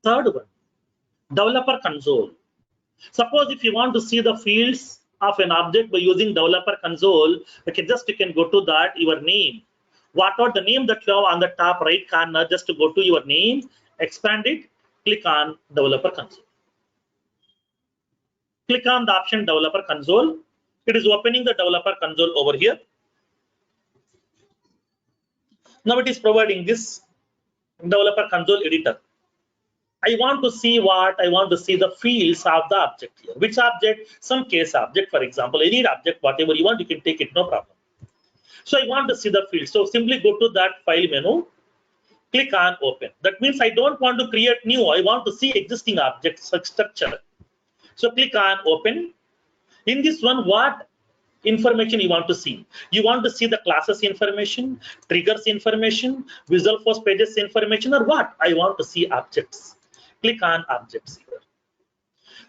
Third one, developer console. Suppose if you want to see the fields of an object by using developer console, you can go to that, your name. What are the name that you have on the top right corner, just to go to your name, expand it, click on developer console. Click on the option developer console. It is opening the developer console over here. Now it is providing this developer console editor. I want to see what? I want to see the fields of the object here. Which object? Some case object, for example, any object, whatever you want, you can take it, no problem. So I want to see the field. So simply go to that file menu, click on open. That means I don't want to create new. I want to see existing object structure. So click on open. In this one, what information you want to see? You want to see the classes information, triggers information, Visual Force pages information, or what? I want to see objects. Click on objects here.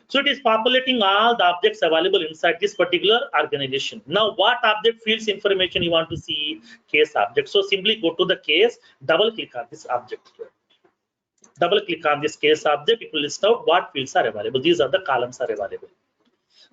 So it is populating all the objects available inside this particular organization. Now, what object fields information you want to see? Case object. So simply go to the case, double click on this object here. Double click on this case object, it will list out what fields are available. These are the columns are available.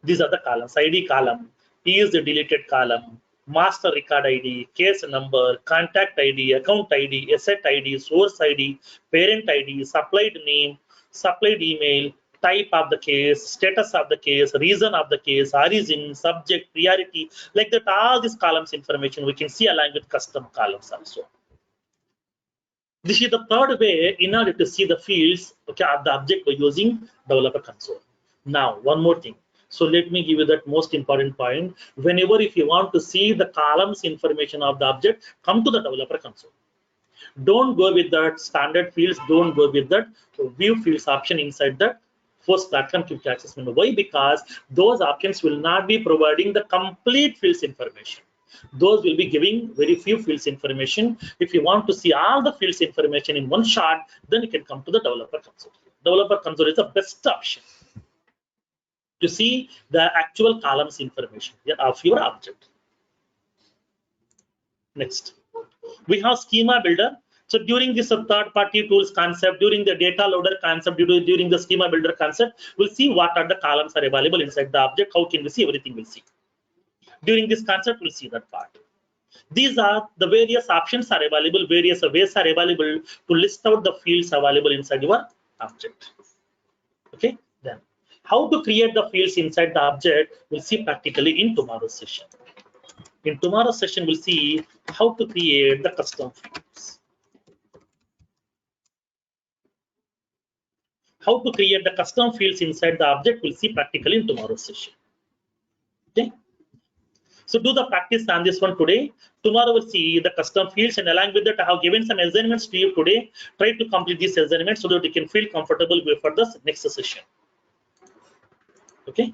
These are the columns. ID column, is the deleted column, master record ID, case number, contact ID, account ID, asset ID, source ID, parent ID, supplied name, supplied email, type of the case, status of the case, reason of the case, origin, subject, priority, like that. All these columns information we can see along with custom columns also. This is the third way in order to see the fields, okay, of the object by using developer console. Now, one more thing. So let me give you that most important point. Whenever if you want to see the columns information of the object, come to the developer console. Don't go with that standard fields. Don't go with that view fields option inside that Force platform quick access menu. Why? Because those options will not be providing the complete fields information. Those will be giving very few fields information. If you want to see all the fields information in one shot, then you can come to the developer console. Developer console is the best option to see the actual columns information of your object. Next, we have schema builder. So during this third-party tools concept, during the data loader concept, during the schema builder concept, we'll see what are the columns are available inside the object. How can we see everything? We'll see. During this concept, we'll see that part. These are the various options are available, various ways are available to list out the fields available inside your object. Okay, then how to create the fields inside the object, we'll see practically in tomorrow's session. In tomorrow's session, we'll see how to create the custom fields. How to create the custom fields inside the object, we'll see practically in tomorrow's session. Okay. So do the practice on this one today. Tomorrow we'll see the custom fields, and along with that, I have given some assignments to you today. Try to complete these assignments so that you can feel comfortable for the next session. Okay.